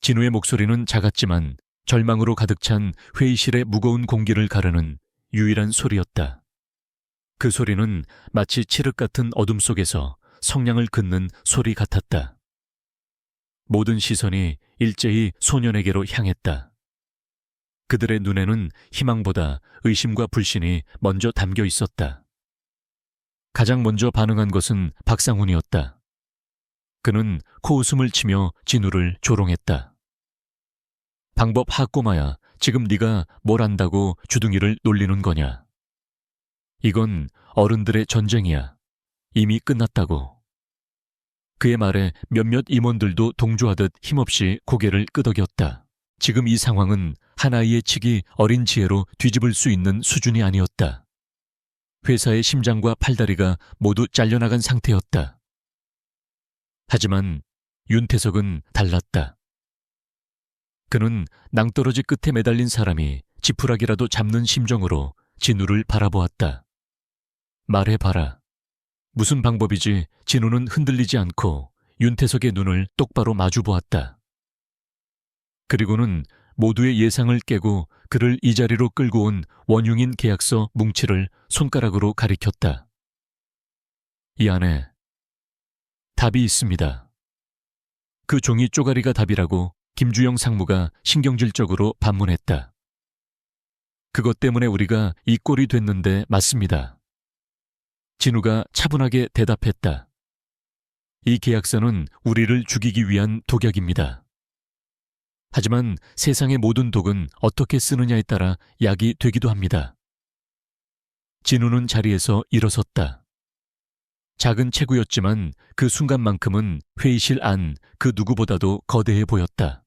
진우의 목소리는 작았지만 절망으로 가득 찬 회의실의 무거운 공기를 가르는 유일한 소리였다. 그 소리는 마치 칠흑 같은 어둠 속에서 성냥을 긋는 소리 같았다. 모든 시선이 일제히 소년에게로 향했다. 그들의 눈에는 희망보다 의심과 불신이 먼저 담겨 있었다. 가장 먼저 반응한 것은 박상훈이었다. 그는 코웃음을 치며 진우를 조롱했다. 방법 하꼬마야, 지금 네가 뭘 안다고 주둥이를 놀리는 거냐. 이건 어른들의 전쟁이야. 이미 끝났다고. 그의 말에 몇몇 임원들도 동조하듯 힘없이 고개를 끄덕였다. 지금 이 상황은 한 아이의 치기 어린 지혜로 뒤집을 수 있는 수준이 아니었다. 회사의 심장과 팔다리가 모두 잘려나간 상태였다. 하지만 윤태석은 달랐다. 그는 낭떠러지 끝에 매달린 사람이 지푸라기라도 잡는 심정으로 진우를 바라보았다. 말해봐라. 무슨 방법이지? 진우는 흔들리지 않고 윤태석의 눈을 똑바로 마주보았다. 그리고는 모두의 예상을 깨고 그를 이 자리로 끌고 온 원흉인 계약서 뭉치를 손가락으로 가리켰다. 이 안에 답이 있습니다. 그 종이 쪼가리가 답이라고 김주영 상무가 신경질적으로 반문했다. 그것 때문에 우리가 이 꼴이 됐는데 맞습니다. 진우가 차분하게 대답했다. 이 계약서는 우리를 죽이기 위한 독약입니다. 하지만 세상의 모든 독은 어떻게 쓰느냐에 따라 약이 되기도 합니다. 진우는 자리에서 일어섰다. 작은 체구였지만 그 순간만큼은 회의실 안 그 누구보다도 거대해 보였다.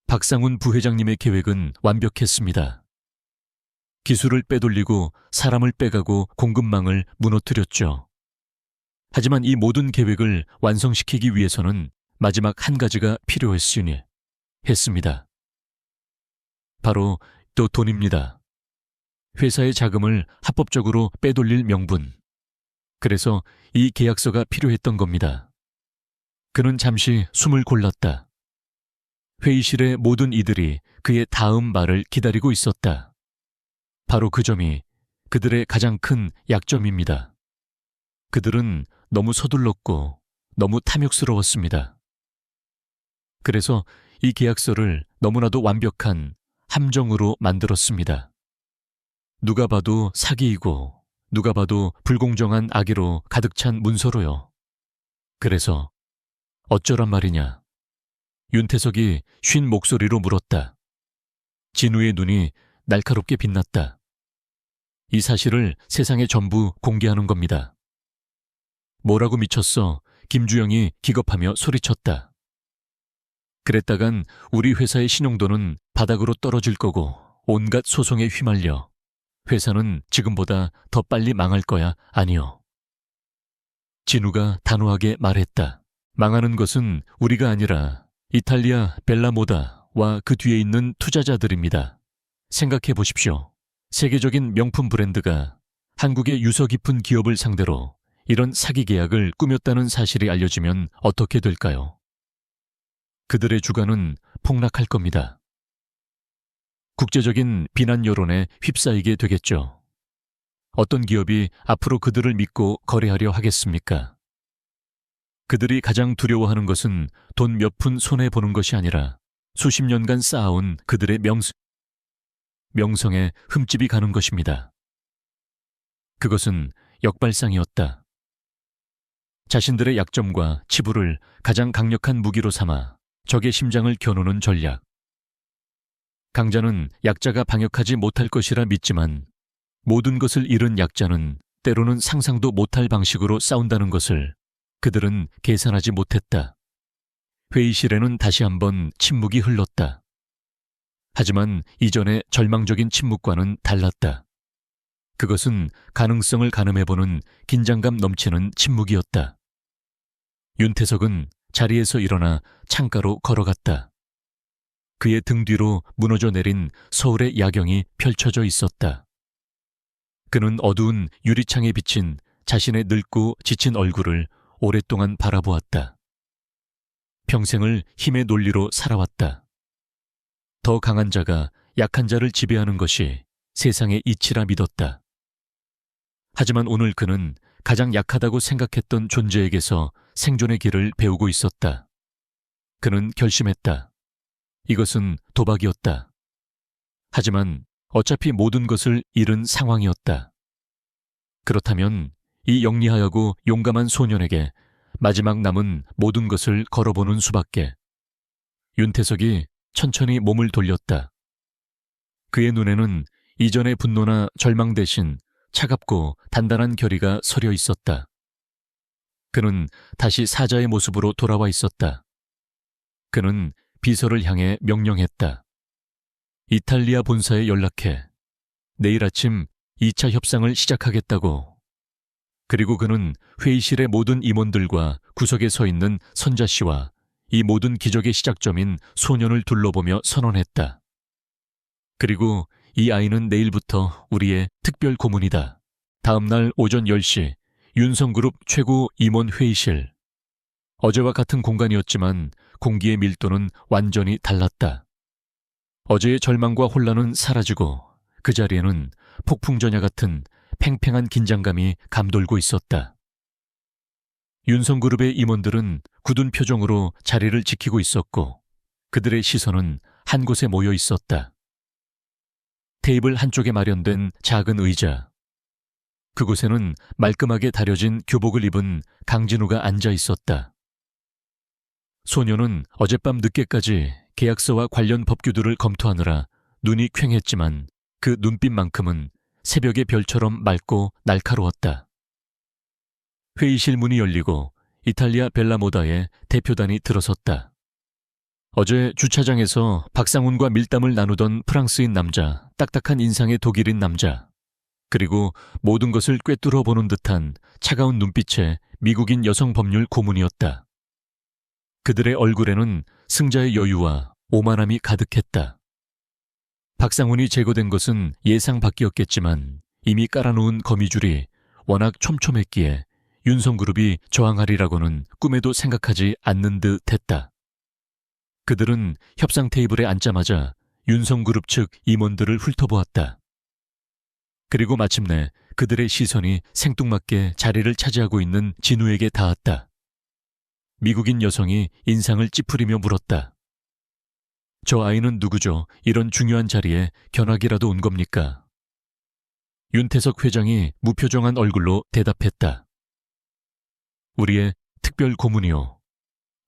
박상훈 부회장님의 계획은 완벽했습니다. 기술을 빼돌리고 사람을 빼가고 공급망을 무너뜨렸죠. 하지만 이 모든 계획을 완성시키기 위해서는 마지막 한 가지가 필요했으니 했습니다. 바로 또 돈입니다. 회사의 자금을 합법적으로 빼돌릴 명분. 그래서 이 계약서가 필요했던 겁니다. 그는 잠시 숨을 골랐다. 회의실의 모든 이들이 그의 다음 말을 기다리고 있었다. 바로 그 점이 그들의 가장 큰 약점입니다. 그들은 너무 서둘렀고 너무 탐욕스러웠습니다. 그래서 이 계약서를 너무나도 완벽한 함정으로 만들었습니다. 누가 봐도 사기이고 누가 봐도 불공정한 악의로 가득 찬 문서로요. 그래서 어쩌란 말이냐. 윤태석이 쉰 목소리로 물었다. 진우의 눈이 날카롭게 빛났다. 이 사실을 세상에 전부 공개하는 겁니다. 뭐라고 미쳤어? 김주영이 기겁하며 소리쳤다. 그랬다간 우리 회사의 신용도는 바닥으로 떨어질 거고 온갖 소송에 휘말려 회사는 지금보다 더 빨리 망할 거야. 아니요. 진우가 단호하게 말했다. 망하는 것은 우리가 아니라 이탈리아 벨라모다와 그 뒤에 있는 투자자들입니다. 생각해 보십시오. 세계적인 명품 브랜드가 한국의 유서 깊은 기업을 상대로 이런 사기 계약을 꾸몄다는 사실이 알려지면 어떻게 될까요? 그들의 주가는 폭락할 겁니다. 국제적인 비난 여론에 휩싸이게 되겠죠. 어떤 기업이 앞으로 그들을 믿고 거래하려 하겠습니까? 그들이 가장 두려워하는 것은 돈 몇 푼 손해보는 것이 아니라 수십 년간 쌓아온 그들의 명성에 흠집이 가는 것입니다. 그것은 역발상이었다. 자신들의 약점과 치부를 가장 강력한 무기로 삼아 적의 심장을 겨누는 전략. 강자는 약자가 방역하지 못할 것이라 믿지만 모든 것을 잃은 약자는 때로는 상상도 못할 방식으로 싸운다는 것을 그들은 계산하지 못했다. 회의실에는 다시 한번 침묵이 흘렀다. 하지만 이전의 절망적인 침묵과는 달랐다. 그것은 가능성을 가늠해보는 긴장감 넘치는 침묵이었다. 윤태석은 자리에서 일어나 창가로 걸어갔다. 그의 등 뒤로 무너져 내린 서울의 야경이 펼쳐져 있었다. 그는 어두운 유리창에 비친 자신의 늙고 지친 얼굴을 오랫동안 바라보았다. 평생을 힘의 논리로 살아왔다. 더 강한 자가 약한 자를 지배하는 것이 세상의 이치라 믿었다. 하지만 오늘 그는 가장 약하다고 생각했던 존재에게서 생존의 길을 배우고 있었다. 그는 결심했다. 이것은 도박이었다. 하지만 어차피 모든 것을 잃은 상황이었다. 그렇다면 이 영리하고 용감한 소년에게 마지막 남은 모든 것을 걸어보는 수밖에. 윤태석이 천천히 몸을 돌렸다. 그의 눈에는 이전의 분노나 절망 대신 차갑고 단단한 결의가 서려 있었다. 그는 다시 사자의 모습으로 돌아와 있었다. 그는 비서를 향해 명령했다. 이탈리아 본사에 연락해. 내일 아침 2차 협상을 시작하겠다고. 그리고 그는 회의실의 모든 임원들과 구석에 서 있는 선자 씨와 이 모든 기적의 시작점인 소년을 둘러보며 선언했다. 그리고 이 아이는 내일부터 우리의 특별 고문이다. 다음 날 오전 10시 윤성그룹 최고 임원 회의실. 어제와 같은 공간이었지만 공기의 밀도는 완전히 달랐다. 어제의 절망과 혼란은 사라지고 그 자리에는 폭풍전야 같은 팽팽한 긴장감이 감돌고 있었다. 윤성그룹의 임원들은 굳은 표정으로 자리를 지키고 있었고 그들의 시선은 한 곳에 모여 있었다. 테이블 한쪽에 마련된 작은 의자. 그곳에는 말끔하게 다려진 교복을 입은 강진우가 앉아 있었다. 소녀는 어젯밤 늦게까지 계약서와 관련 법규들을 검토하느라 눈이 퀭했지만 그 눈빛만큼은 새벽의 별처럼 맑고 날카로웠다. 회의실 문이 열리고 이탈리아 벨라모다의 대표단이 들어섰다. 어제 주차장에서 박상훈과 밀담을 나누던 프랑스인 남자, 딱딱한 인상의 독일인 남자, 그리고 모든 것을 꿰뚫어 보는 듯한 차가운 눈빛의 미국인 여성 법률 고문이었다. 그들의 얼굴에는 승자의 여유와 오만함이 가득했다. 박상훈이 제거된 것은 예상 밖이었겠지만 이미 깔아놓은 거미줄이 워낙 촘촘했기에 윤성그룹이 저항하리라고는 꿈에도 생각하지 않는 듯 했다. 그들은 협상 테이블에 앉자마자 윤성그룹 측 임원들을 훑어보았다. 그리고 마침내 그들의 시선이 생뚱맞게 자리를 차지하고 있는 진우에게 닿았다. 미국인 여성이 인상을 찌푸리며 물었다. 저 아이는 누구죠? 이런 중요한 자리에 견학이라도 온 겁니까? 윤태석 회장이 무표정한 얼굴로 대답했다. 우리의 특별 고문이요.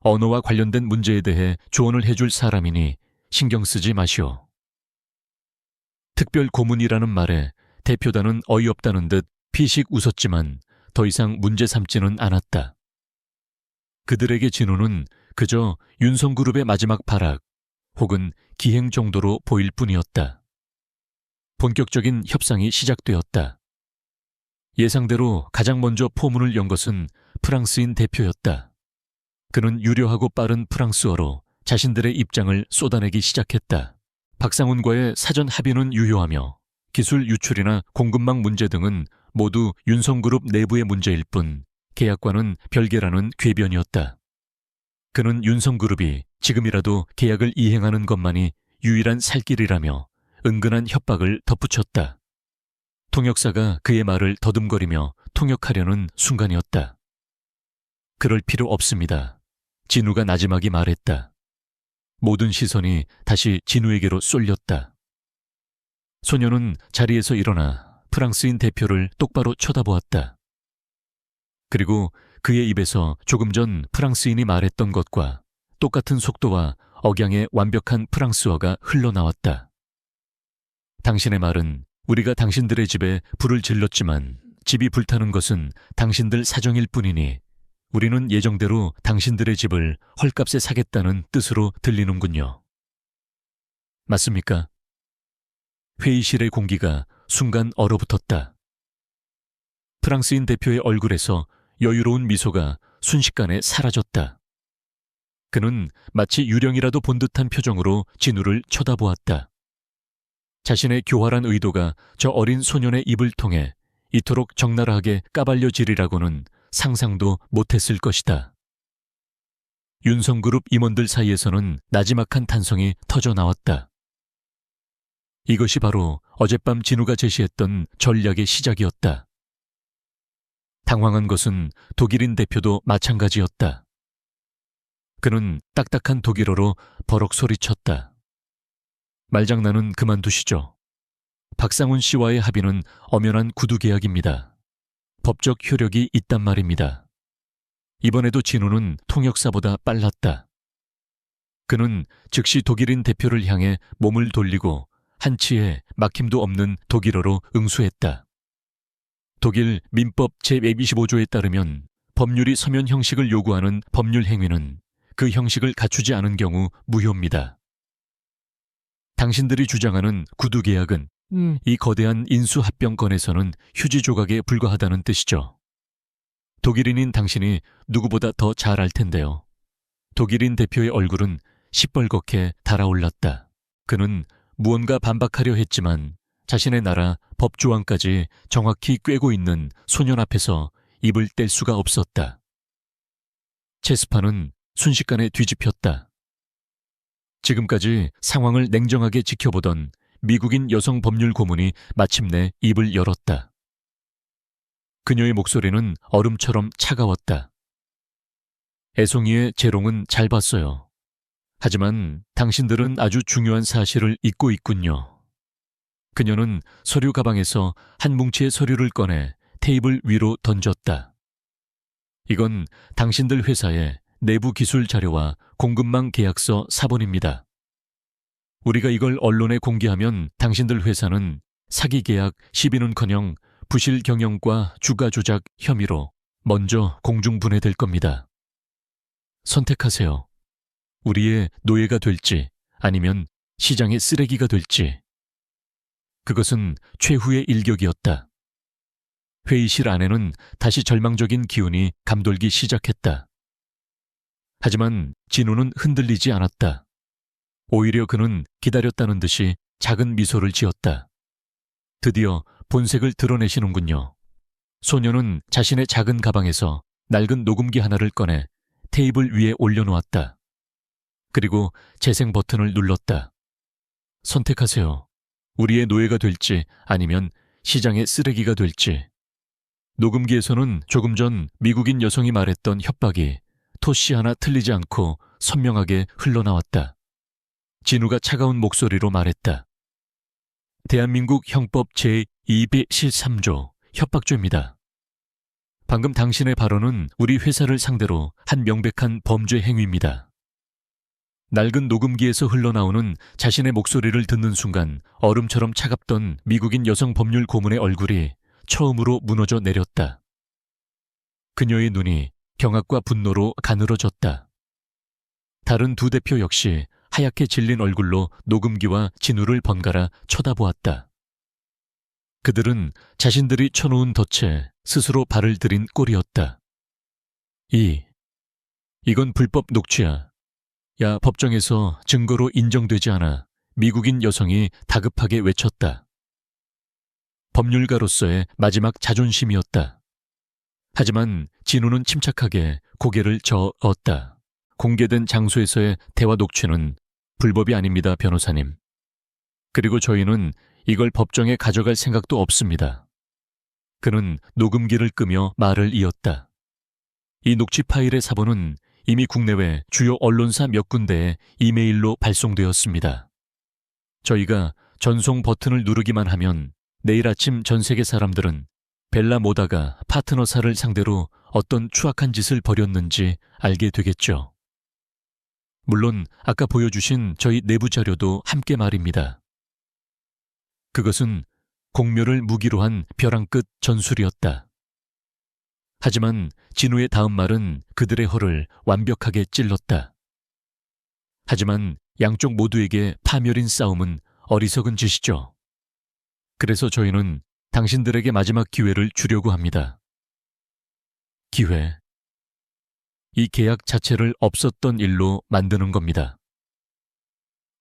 언어와 관련된 문제에 대해 조언을 해줄 사람이니 신경 쓰지 마시오. 특별 고문이라는 말에 대표단은 어이없다는 듯 피식 웃었지만 더 이상 문제 삼지는 않았다. 그들에게 진우는 그저 윤성그룹의 마지막 발악 혹은 기행 정도로 보일 뿐이었다. 본격적인 협상이 시작되었다. 예상대로 가장 먼저 포문을 연 것은 프랑스인 대표였다. 그는 유려하고 빠른 프랑스어로 자신들의 입장을 쏟아내기 시작했다. 박상훈과의 사전 합의는 유효하며 기술 유출이나 공급망 문제 등은 모두 윤성그룹 내부의 문제일 뿐 계약과는 별개라는 궤변이었다. 그는 윤성그룹이 지금이라도 계약을 이행하는 것만이 유일한 살 길이라며 은근한 협박을 덧붙였다. 통역사가 그의 말을 더듬거리며 통역하려는 순간이었다. 그럴 필요 없습니다. 진우가 나지막이 말했다. 모든 시선이 다시 진우에게로 쏠렸다. 소녀는 자리에서 일어나 프랑스인 대표를 똑바로 쳐다보았다. 그리고 그의 입에서 조금 전 프랑스인이 말했던 것과 똑같은 속도와 억양의 완벽한 프랑스어가 흘러나왔다. 당신의 말은 우리가 당신들의 집에 불을 질렀지만 집이 불타는 것은 당신들 사정일 뿐이니 우리는 예정대로 당신들의 집을 헐값에 사겠다는 뜻으로 들리는군요. 맞습니까? 회의실의 공기가 순간 얼어붙었다. 프랑스인 대표의 얼굴에서 여유로운 미소가 순식간에 사라졌다. 그는 마치 유령이라도 본 듯한 표정으로 진우를 쳐다보았다. 자신의 교활한 의도가 저 어린 소년의 입을 통해 이토록 적나라하게 까발려지리라고는 상상도 못했을 것이다. 윤성그룹 임원들 사이에서는 나지막한 탄성이 터져 나왔다. 이것이 바로 어젯밤 진우가 제시했던 전략의 시작이었다. 당황한 것은 독일인 대표도 마찬가지였다. 그는 딱딱한 독일어로 버럭 소리쳤다. 말장난은 그만두시죠. 박상훈 씨와의 합의는 엄연한 구두 계약입니다. 법적 효력이 있단 말입니다. 이번에도 진우는 통역사보다 빨랐다. 그는 즉시 독일인 대표를 향해 몸을 돌리고 한치의 막힘도 없는 독일어로 응수했다. 독일 민법 제125조에 따르면 법률이 서면 형식을 요구하는 법률 행위는 그 형식을 갖추지 않은 경우 무효입니다. 당신들이 주장하는 구두 계약은 이 거대한 인수합병건에서는 휴지 조각에 불과하다는 뜻이죠. 독일인인 당신이 누구보다 더 잘 알 텐데요. 독일인 대표의 얼굴은 시뻘겋게 달아올랐다. 그는 무언가 반박하려 했지만 자신의 나라 법조항까지 정확히 꿰고 있는 소년 앞에서 입을 뗄 수가 없었다. 체스판은 순식간에 뒤집혔다. 지금까지 상황을 냉정하게 지켜보던 미국인 여성 법률 고문이 마침내 입을 열었다. 그녀의 목소리는 얼음처럼 차가웠다. 애송이의 재롱은 잘 봤어요. 하지만 당신들은 아주 중요한 사실을 잊고 있군요. 그녀는 서류 가방에서 한 뭉치의 서류를 꺼내 테이블 위로 던졌다. 이건 당신들 회사의 내부 기술 자료와 공급망 계약서 사본입니다. 우리가 이걸 언론에 공개하면 당신들 회사는 사기 계약 시비는커녕 부실 경영과 주가 조작 혐의로 먼저 공중분해될 겁니다. 선택하세요. 우리의 노예가 될지 아니면 시장의 쓰레기가 될지. 그것은 최후의 일격이었다. 회의실 안에는 다시 절망적인 기운이 감돌기 시작했다. 하지만 진우는 흔들리지 않았다. 오히려 그는 기다렸다는 듯이 작은 미소를 지었다. 드디어 본색을 드러내시는군요. 소녀는 자신의 작은 가방에서 낡은 녹음기 하나를 꺼내 테이블 위에 올려놓았다. 그리고 재생 버튼을 눌렀다. 선택하세요. 우리의 노예가 될지 아니면 시장의 쓰레기가 될지. 녹음기에서는 조금 전 미국인 여성이 말했던 협박이 토시 하나 틀리지 않고 선명하게 흘러나왔다. 진우가 차가운 목소리로 말했다. 대한민국 형법 제213조 협박죄입니다. 방금 당신의 발언은 우리 회사를 상대로 한 명백한 범죄 행위입니다. 낡은 녹음기에서 흘러나오는 자신의 목소리를 듣는 순간 얼음처럼 차갑던 미국인 여성 법률 고문의 얼굴이 처음으로 무너져 내렸다. 그녀의 눈이 경악과 분노로 가늘어졌다. 다른 두 대표 역시 하얗게 질린 얼굴로 녹음기와 진우를 번갈아 쳐다보았다. 그들은 자신들이 쳐놓은 덫에 스스로 발을 들인 꼴이었다. 이건 불법 녹취야. 야, 법정에서 증거로 인정되지 않아. 미국인 여성이 다급하게 외쳤다. 법률가로서의 마지막 자존심이었다. 하지만 진우는 침착하게 고개를 저었다. 공개된 장소에서의 대화 녹취는 불법이 아닙니다, 변호사님. 그리고 저희는 이걸 법정에 가져갈 생각도 없습니다. 그는 녹음기를 끄며 말을 이었다. 이 녹취 파일의 사본은 이미 국내외 주요 언론사 몇 군데에 이메일로 발송되었습니다. 저희가 전송 버튼을 누르기만 하면 내일 아침 전 세계 사람들은 벨라 모다가 파트너사를 상대로 어떤 추악한 짓을 벌였는지 알게 되겠죠. 물론 아까 보여주신 저희 내부 자료도 함께 말입니다. 그것은 공묘를 무기로 한 벼랑 끝 전술이었다. 하지만 진우의 다음 말은 그들의 허를 완벽하게 찔렀다. 하지만 양쪽 모두에게 파멸인 싸움은 어리석은 짓이죠. 그래서 저희는 당신들에게 마지막 기회를 주려고 합니다. 기회. 이 계약 자체를 없었던 일로 만드는 겁니다.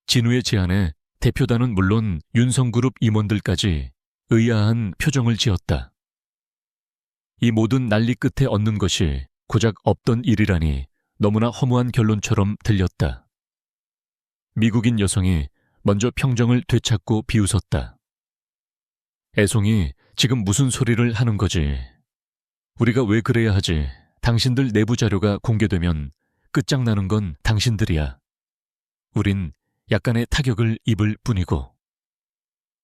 진우의 제안에 대표단은 물론 윤성그룹 임원들까지 의아한 표정을 지었다. 이 모든 난리 끝에 얻는 것이 고작 없던 일이라니 너무나 허무한 결론처럼 들렸다. 미국인 여성이 먼저 평정을 되찾고 비웃었다. 애송이 지금 무슨 소리를 하는 거지? 우리가 왜 그래야 하지? 당신들 내부 자료가 공개되면 끝장나는 건 당신들이야. 우린 약간의 타격을 입을 뿐이고.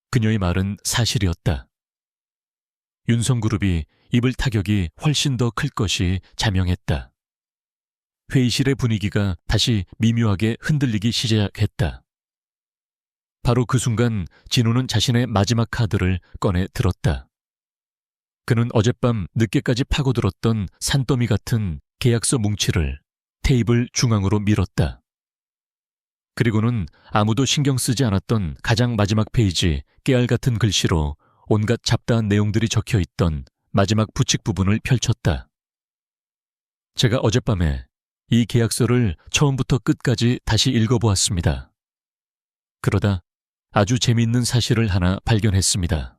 그녀의 말은 사실이었다. 윤성그룹이 입을 타격이 훨씬 더 클 것이 자명했다. 회의실의 분위기가 다시 미묘하게 흔들리기 시작했다. 바로 그 순간 진우는 자신의 마지막 카드를 꺼내 들었다. 그는 어젯밤 늦게까지 파고들었던 산더미 같은 계약서 뭉치를 테이블 중앙으로 밀었다. 그리고는 아무도 신경 쓰지 않았던 가장 마지막 페이지 깨알 같은 글씨로 온갖 잡다한 내용들이 적혀 있던 마지막 부칙 부분을 펼쳤다. 제가 어젯밤에 이 계약서를 처음부터 끝까지 다시 읽어보았습니다. 그러다 아주 재미있는 사실을 하나 발견했습니다.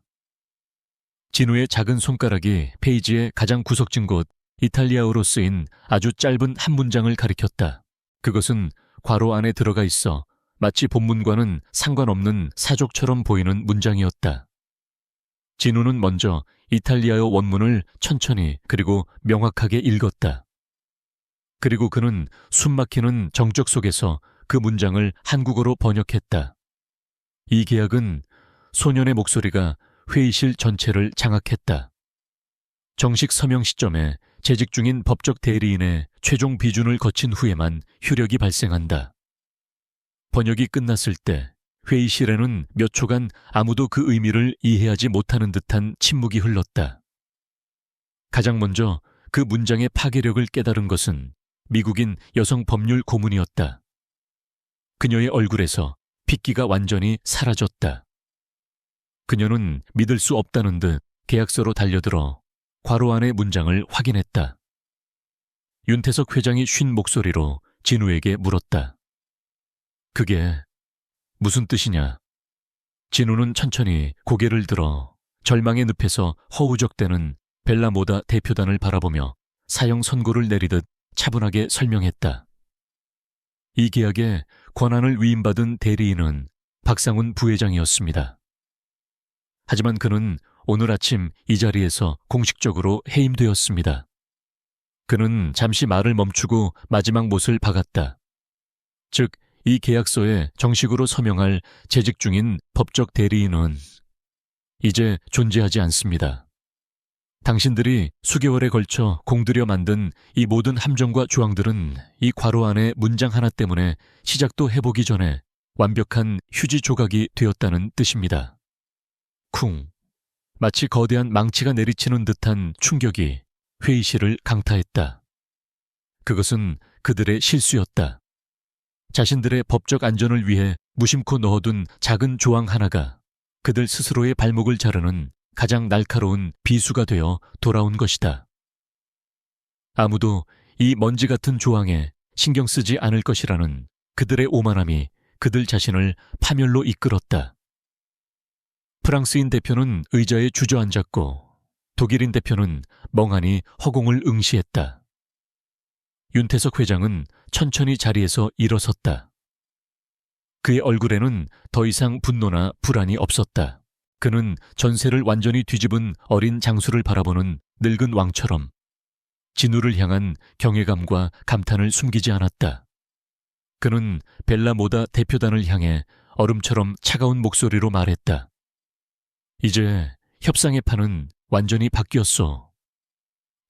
진우의 작은 손가락이 페이지의 가장 구석진 곳 이탈리아어로 쓰인 아주 짧은 한 문장을 가리켰다. 그것은 괄호 안에 들어가 있어 마치 본문과는 상관없는 사족처럼 보이는 문장이었다. 진우는 먼저 이탈리아어 원문을 천천히 그리고 명확하게 읽었다. 그리고 그는 숨막히는 정적 속에서 그 문장을 한국어로 번역했다. 이 계약은 소년의 목소리가 회의실 전체를 장악했다. 정식 서명 시점에 재직 중인 법적 대리인의 최종 비준을 거친 후에만 효력이 발생한다. 번역이 끝났을 때 회의실에는 몇 초간 아무도 그 의미를 이해하지 못하는 듯한 침묵이 흘렀다. 가장 먼저 그 문장의 파괴력을 깨달은 것은 미국인 여성 법률 고문이었다. 그녀의 얼굴에서 핏기가 완전히 사라졌다. 그녀는 믿을 수 없다는 듯 계약서로 달려들어 괄호 안의 문장을 확인했다. 윤태석 회장이 쉰 목소리로 진우에게 물었다. 그게 무슨 뜻이냐? 진우는 천천히 고개를 들어 절망의 늪에서 허우적대는 벨라모다 대표단을 바라보며 사형 선고를 내리듯 차분하게 설명했다. 이 계약에 권한을 위임받은 대리인은 박상훈 부회장이었습니다. 하지만 그는 오늘 아침 이 자리에서 공식적으로 해임되었습니다. 그는 잠시 말을 멈추고 마지막 못을 박았다. 즉, 이 계약서에 정식으로 서명할 재직 중인 법적 대리인은 이제 존재하지 않습니다. 당신들이 수개월에 걸쳐 공들여 만든 이 모든 함정과 조항들은 이 괄호 안의 문장 하나 때문에 시작도 해보기 전에 완벽한 휴지 조각이 되었다는 뜻입니다. 쿵. 마치 거대한 망치가 내리치는 듯한 충격이 회의실을 강타했다. 그것은 그들의 실수였다. 자신들의 법적 안전을 위해 무심코 넣어둔 작은 조항 하나가 그들 스스로의 발목을 자르는 가장 날카로운 비수가 되어 돌아온 것이다. 아무도 이 먼지 같은 조항에 신경 쓰지 않을 것이라는 그들의 오만함이 그들 자신을 파멸로 이끌었다. 프랑스인 대표는 의자에 주저앉았고 독일인 대표는 멍하니 허공을 응시했다. 윤태석 회장은 천천히 자리에서 일어섰다. 그의 얼굴에는 더 이상 분노나 불안이 없었다. 그는 전세를 완전히 뒤집은 어린 장수를 바라보는 늙은 왕처럼 진우를 향한 경외감과 감탄을 숨기지 않았다. 그는 벨라모다 대표단을 향해 얼음처럼 차가운 목소리로 말했다. 이제 협상의 판은 완전히 바뀌었어.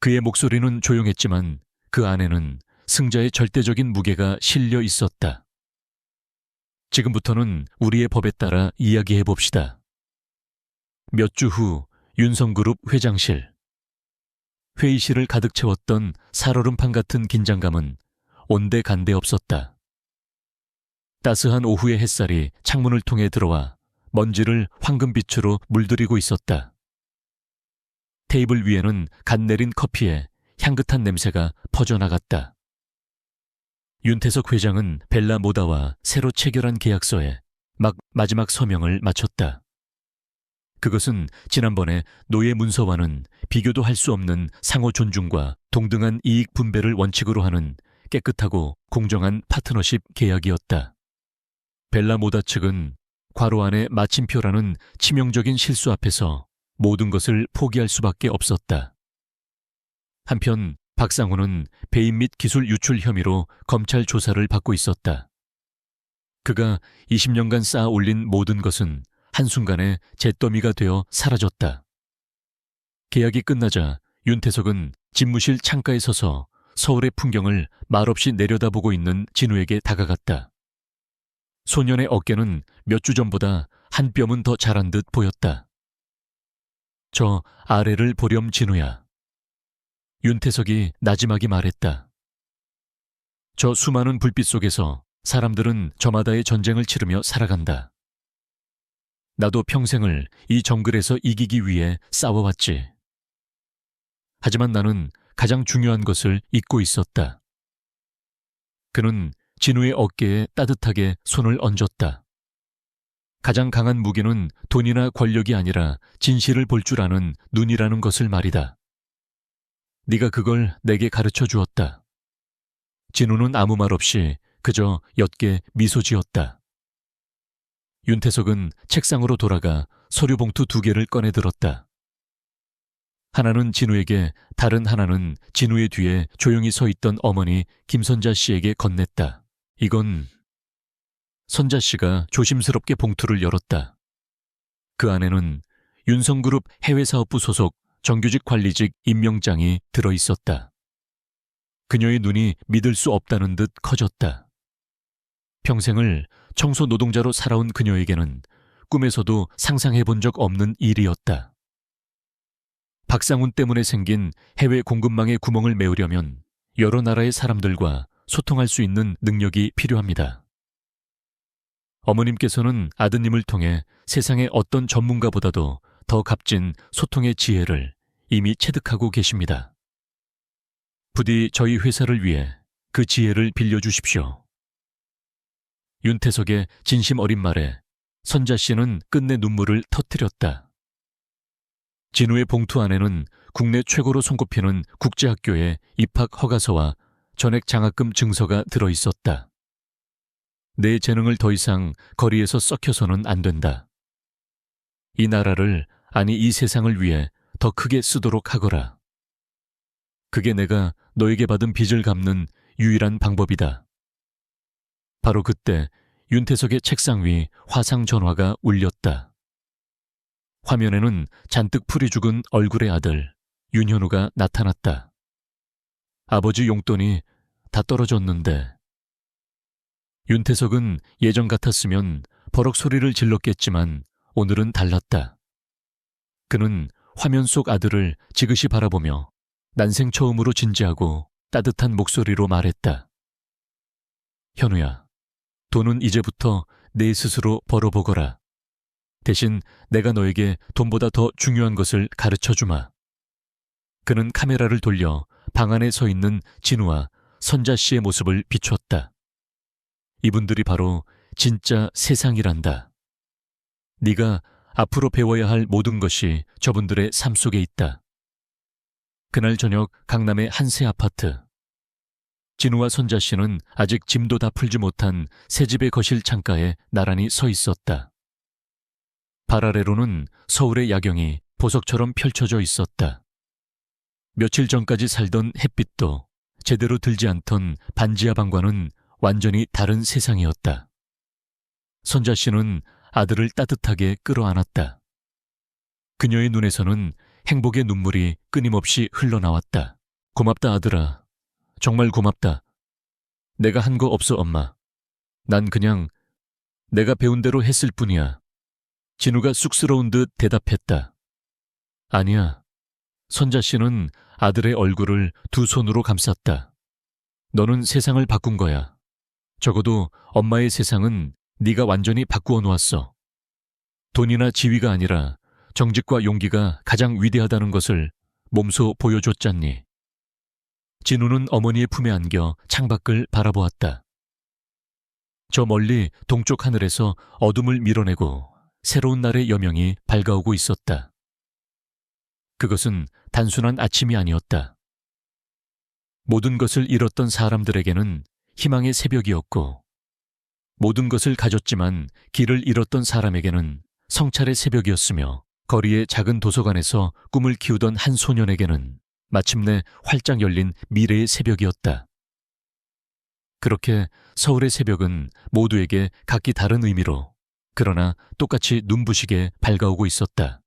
그의 목소리는 조용했지만 그 안에는 승자의 절대적인 무게가 실려 있었다. 지금부터는 우리의 법에 따라 이야기해 봅시다. 몇 주 후 윤성그룹 회장실. 회의실을 가득 채웠던 살얼음판 같은 긴장감은 온데간데 없었다. 따스한 오후의 햇살이 창문을 통해 들어와 먼지를 황금빛으로 물들이고 있었다. 테이블 위에는 갓 내린 커피에 향긋한 냄새가 퍼져나갔다. 윤태석 회장은 벨라 모다와 새로 체결한 계약서에 마지막 서명을 마쳤다. 그것은 지난번에 노예 문서와는 비교도 할 수 없는 상호 존중과 동등한 이익 분배를 원칙으로 하는 깨끗하고 공정한 파트너십 계약이었다. 벨라 모다 측은 괄호 안에 마침표라는 치명적인 실수 앞에서 모든 것을 포기할 수밖에 없었다. 한편 박상호는 배임 및 기술 유출 혐의로 검찰 조사를 받고 있었다. 그가 20년간 쌓아 올린 모든 것은 한순간에 잿더미가 되어 사라졌다. 계약이 끝나자 윤태석은 집무실 창가에 서서 서울의 풍경을 말없이 내려다보고 있는 진우에게 다가갔다. 소년의 어깨는 몇 주 전보다 한 뼘은 더 자란 듯 보였다. 저 아래를 보렴 진우야. 윤태석이 나지막이 말했다. 저 수많은 불빛 속에서 사람들은 저마다의 전쟁을 치르며 살아간다. 나도 평생을 이 정글에서 이기기 위해 싸워왔지. 하지만 나는 가장 중요한 것을 잊고 있었다. 그는 진우의 어깨에 따뜻하게 손을 얹었다. 가장 강한 무기는 돈이나 권력이 아니라 진실을 볼 줄 아는 눈이라는 것을 말이다. 네가 그걸 내게 가르쳐 주었다. 진우는 아무 말 없이 그저 옅게 미소 지었다. 윤태석은 책상으로 돌아가 서류 봉투 2개를 꺼내 들었다. 하나는 진우에게, 다른 하나는 진우의 뒤에 조용히 서 있던 어머니 김선자 씨에게 건넸다. 이건... 선자 씨가 조심스럽게 봉투를 열었다. 그 안에는 윤성그룹 해외사업부 소속 정규직 관리직 임명장이 들어있었다. 그녀의 눈이 믿을 수 없다는 듯 커졌다. 평생을 청소 노동자로 살아온 그녀에게는 꿈에서도 상상해 본 적 없는 일이었다. 박상훈 때문에 생긴 해외 공급망의 구멍을 메우려면 여러 나라의 사람들과 소통할 수 있는 능력이 필요합니다. 어머님께서는 아드님을 통해 세상의 어떤 전문가보다도 더 값진 소통의 지혜를 이미 체득하고 계십니다. 부디 저희 회사를 위해 그 지혜를 빌려주십시오. 윤태석의 진심 어린 말에 선자 씨는 끝내 눈물을 터뜨렸다. 진우의 봉투 안에는 국내 최고로 손꼽히는 국제학교의 입학 허가서와 전액 장학금 증서가 들어있었다. 내 재능을 더 이상 거리에서 썩혀서는 안 된다. 이 나라를, 아니 이 세상을 위해 더 크게 쓰도록 하거라. 그게 내가 너에게 받은 빚을 갚는 유일한 방법이다. 바로 그때 윤태석의 책상 위 화상 전화가 울렸다. 화면에는 잔뜩 풀이 죽은 얼굴의 아들 윤현우가 나타났다. 아버지 용돈이 다 떨어졌는데. 윤태석은 예전 같았으면 버럭 소리를 질렀겠지만 오늘은 달랐다. 그는 화면 속 아들을 지그시 바라보며 난생 처음으로 진지하고 따뜻한 목소리로 말했다. 현우야, 돈은 이제부터 내 스스로 벌어보거라. 대신 내가 너에게 돈보다 더 중요한 것을 가르쳐주마. 그는 카메라를 돌려 방 안에 서 있는 진우와 선자 씨의 모습을 비추었다. 이분들이 바로 진짜 세상이란다. 네가 앞으로 배워야 할 모든 것이 저분들의 삶 속에 있다. 그날 저녁 강남의 한 새 아파트. 진우와 선자 씨는 아직 짐도 다 풀지 못한 새 집의 거실 창가에 나란히 서 있었다. 발 아래로는 서울의 야경이 보석처럼 펼쳐져 있었다. 며칠 전까지 살던 햇빛도 제대로 들지 않던 반지하 방과는 완전히 다른 세상이었다. 선자 씨는 아들을 따뜻하게 끌어안았다. 그녀의 눈에서는 행복의 눈물이 끊임없이 흘러나왔다. 고맙다 아들아. 정말 고맙다. 내가 한 거 없어 엄마. 난 그냥 내가 배운 대로 했을 뿐이야. 진우가 쑥스러운 듯 대답했다. 아니야. 선자 씨는 아들의 얼굴을 두 손으로 감쌌다. 너는 세상을 바꾼 거야. 적어도 엄마의 세상은 네가 완전히 바꾸어 놓았어. 돈이나 지위가 아니라 정직과 용기가 가장 위대하다는 것을 몸소 보여줬잖니. 진우는 어머니의 품에 안겨 창밖을 바라보았다. 저 멀리 동쪽 하늘에서 어둠을 밀어내고 새로운 날의 여명이 밝아오고 있었다. 그것은 단순한 아침이 아니었다. 모든 것을 잃었던 사람들에게는 희망의 새벽이었고, 모든 것을 가졌지만 길을 잃었던 사람에게는 성찰의 새벽이었으며, 거리의 작은 도서관에서 꿈을 키우던 한 소년에게는 마침내 활짝 열린 미래의 새벽이었다. 그렇게 서울의 새벽은 모두에게 각기 다른 의미로, 그러나 똑같이 눈부시게 밝아오고 있었다.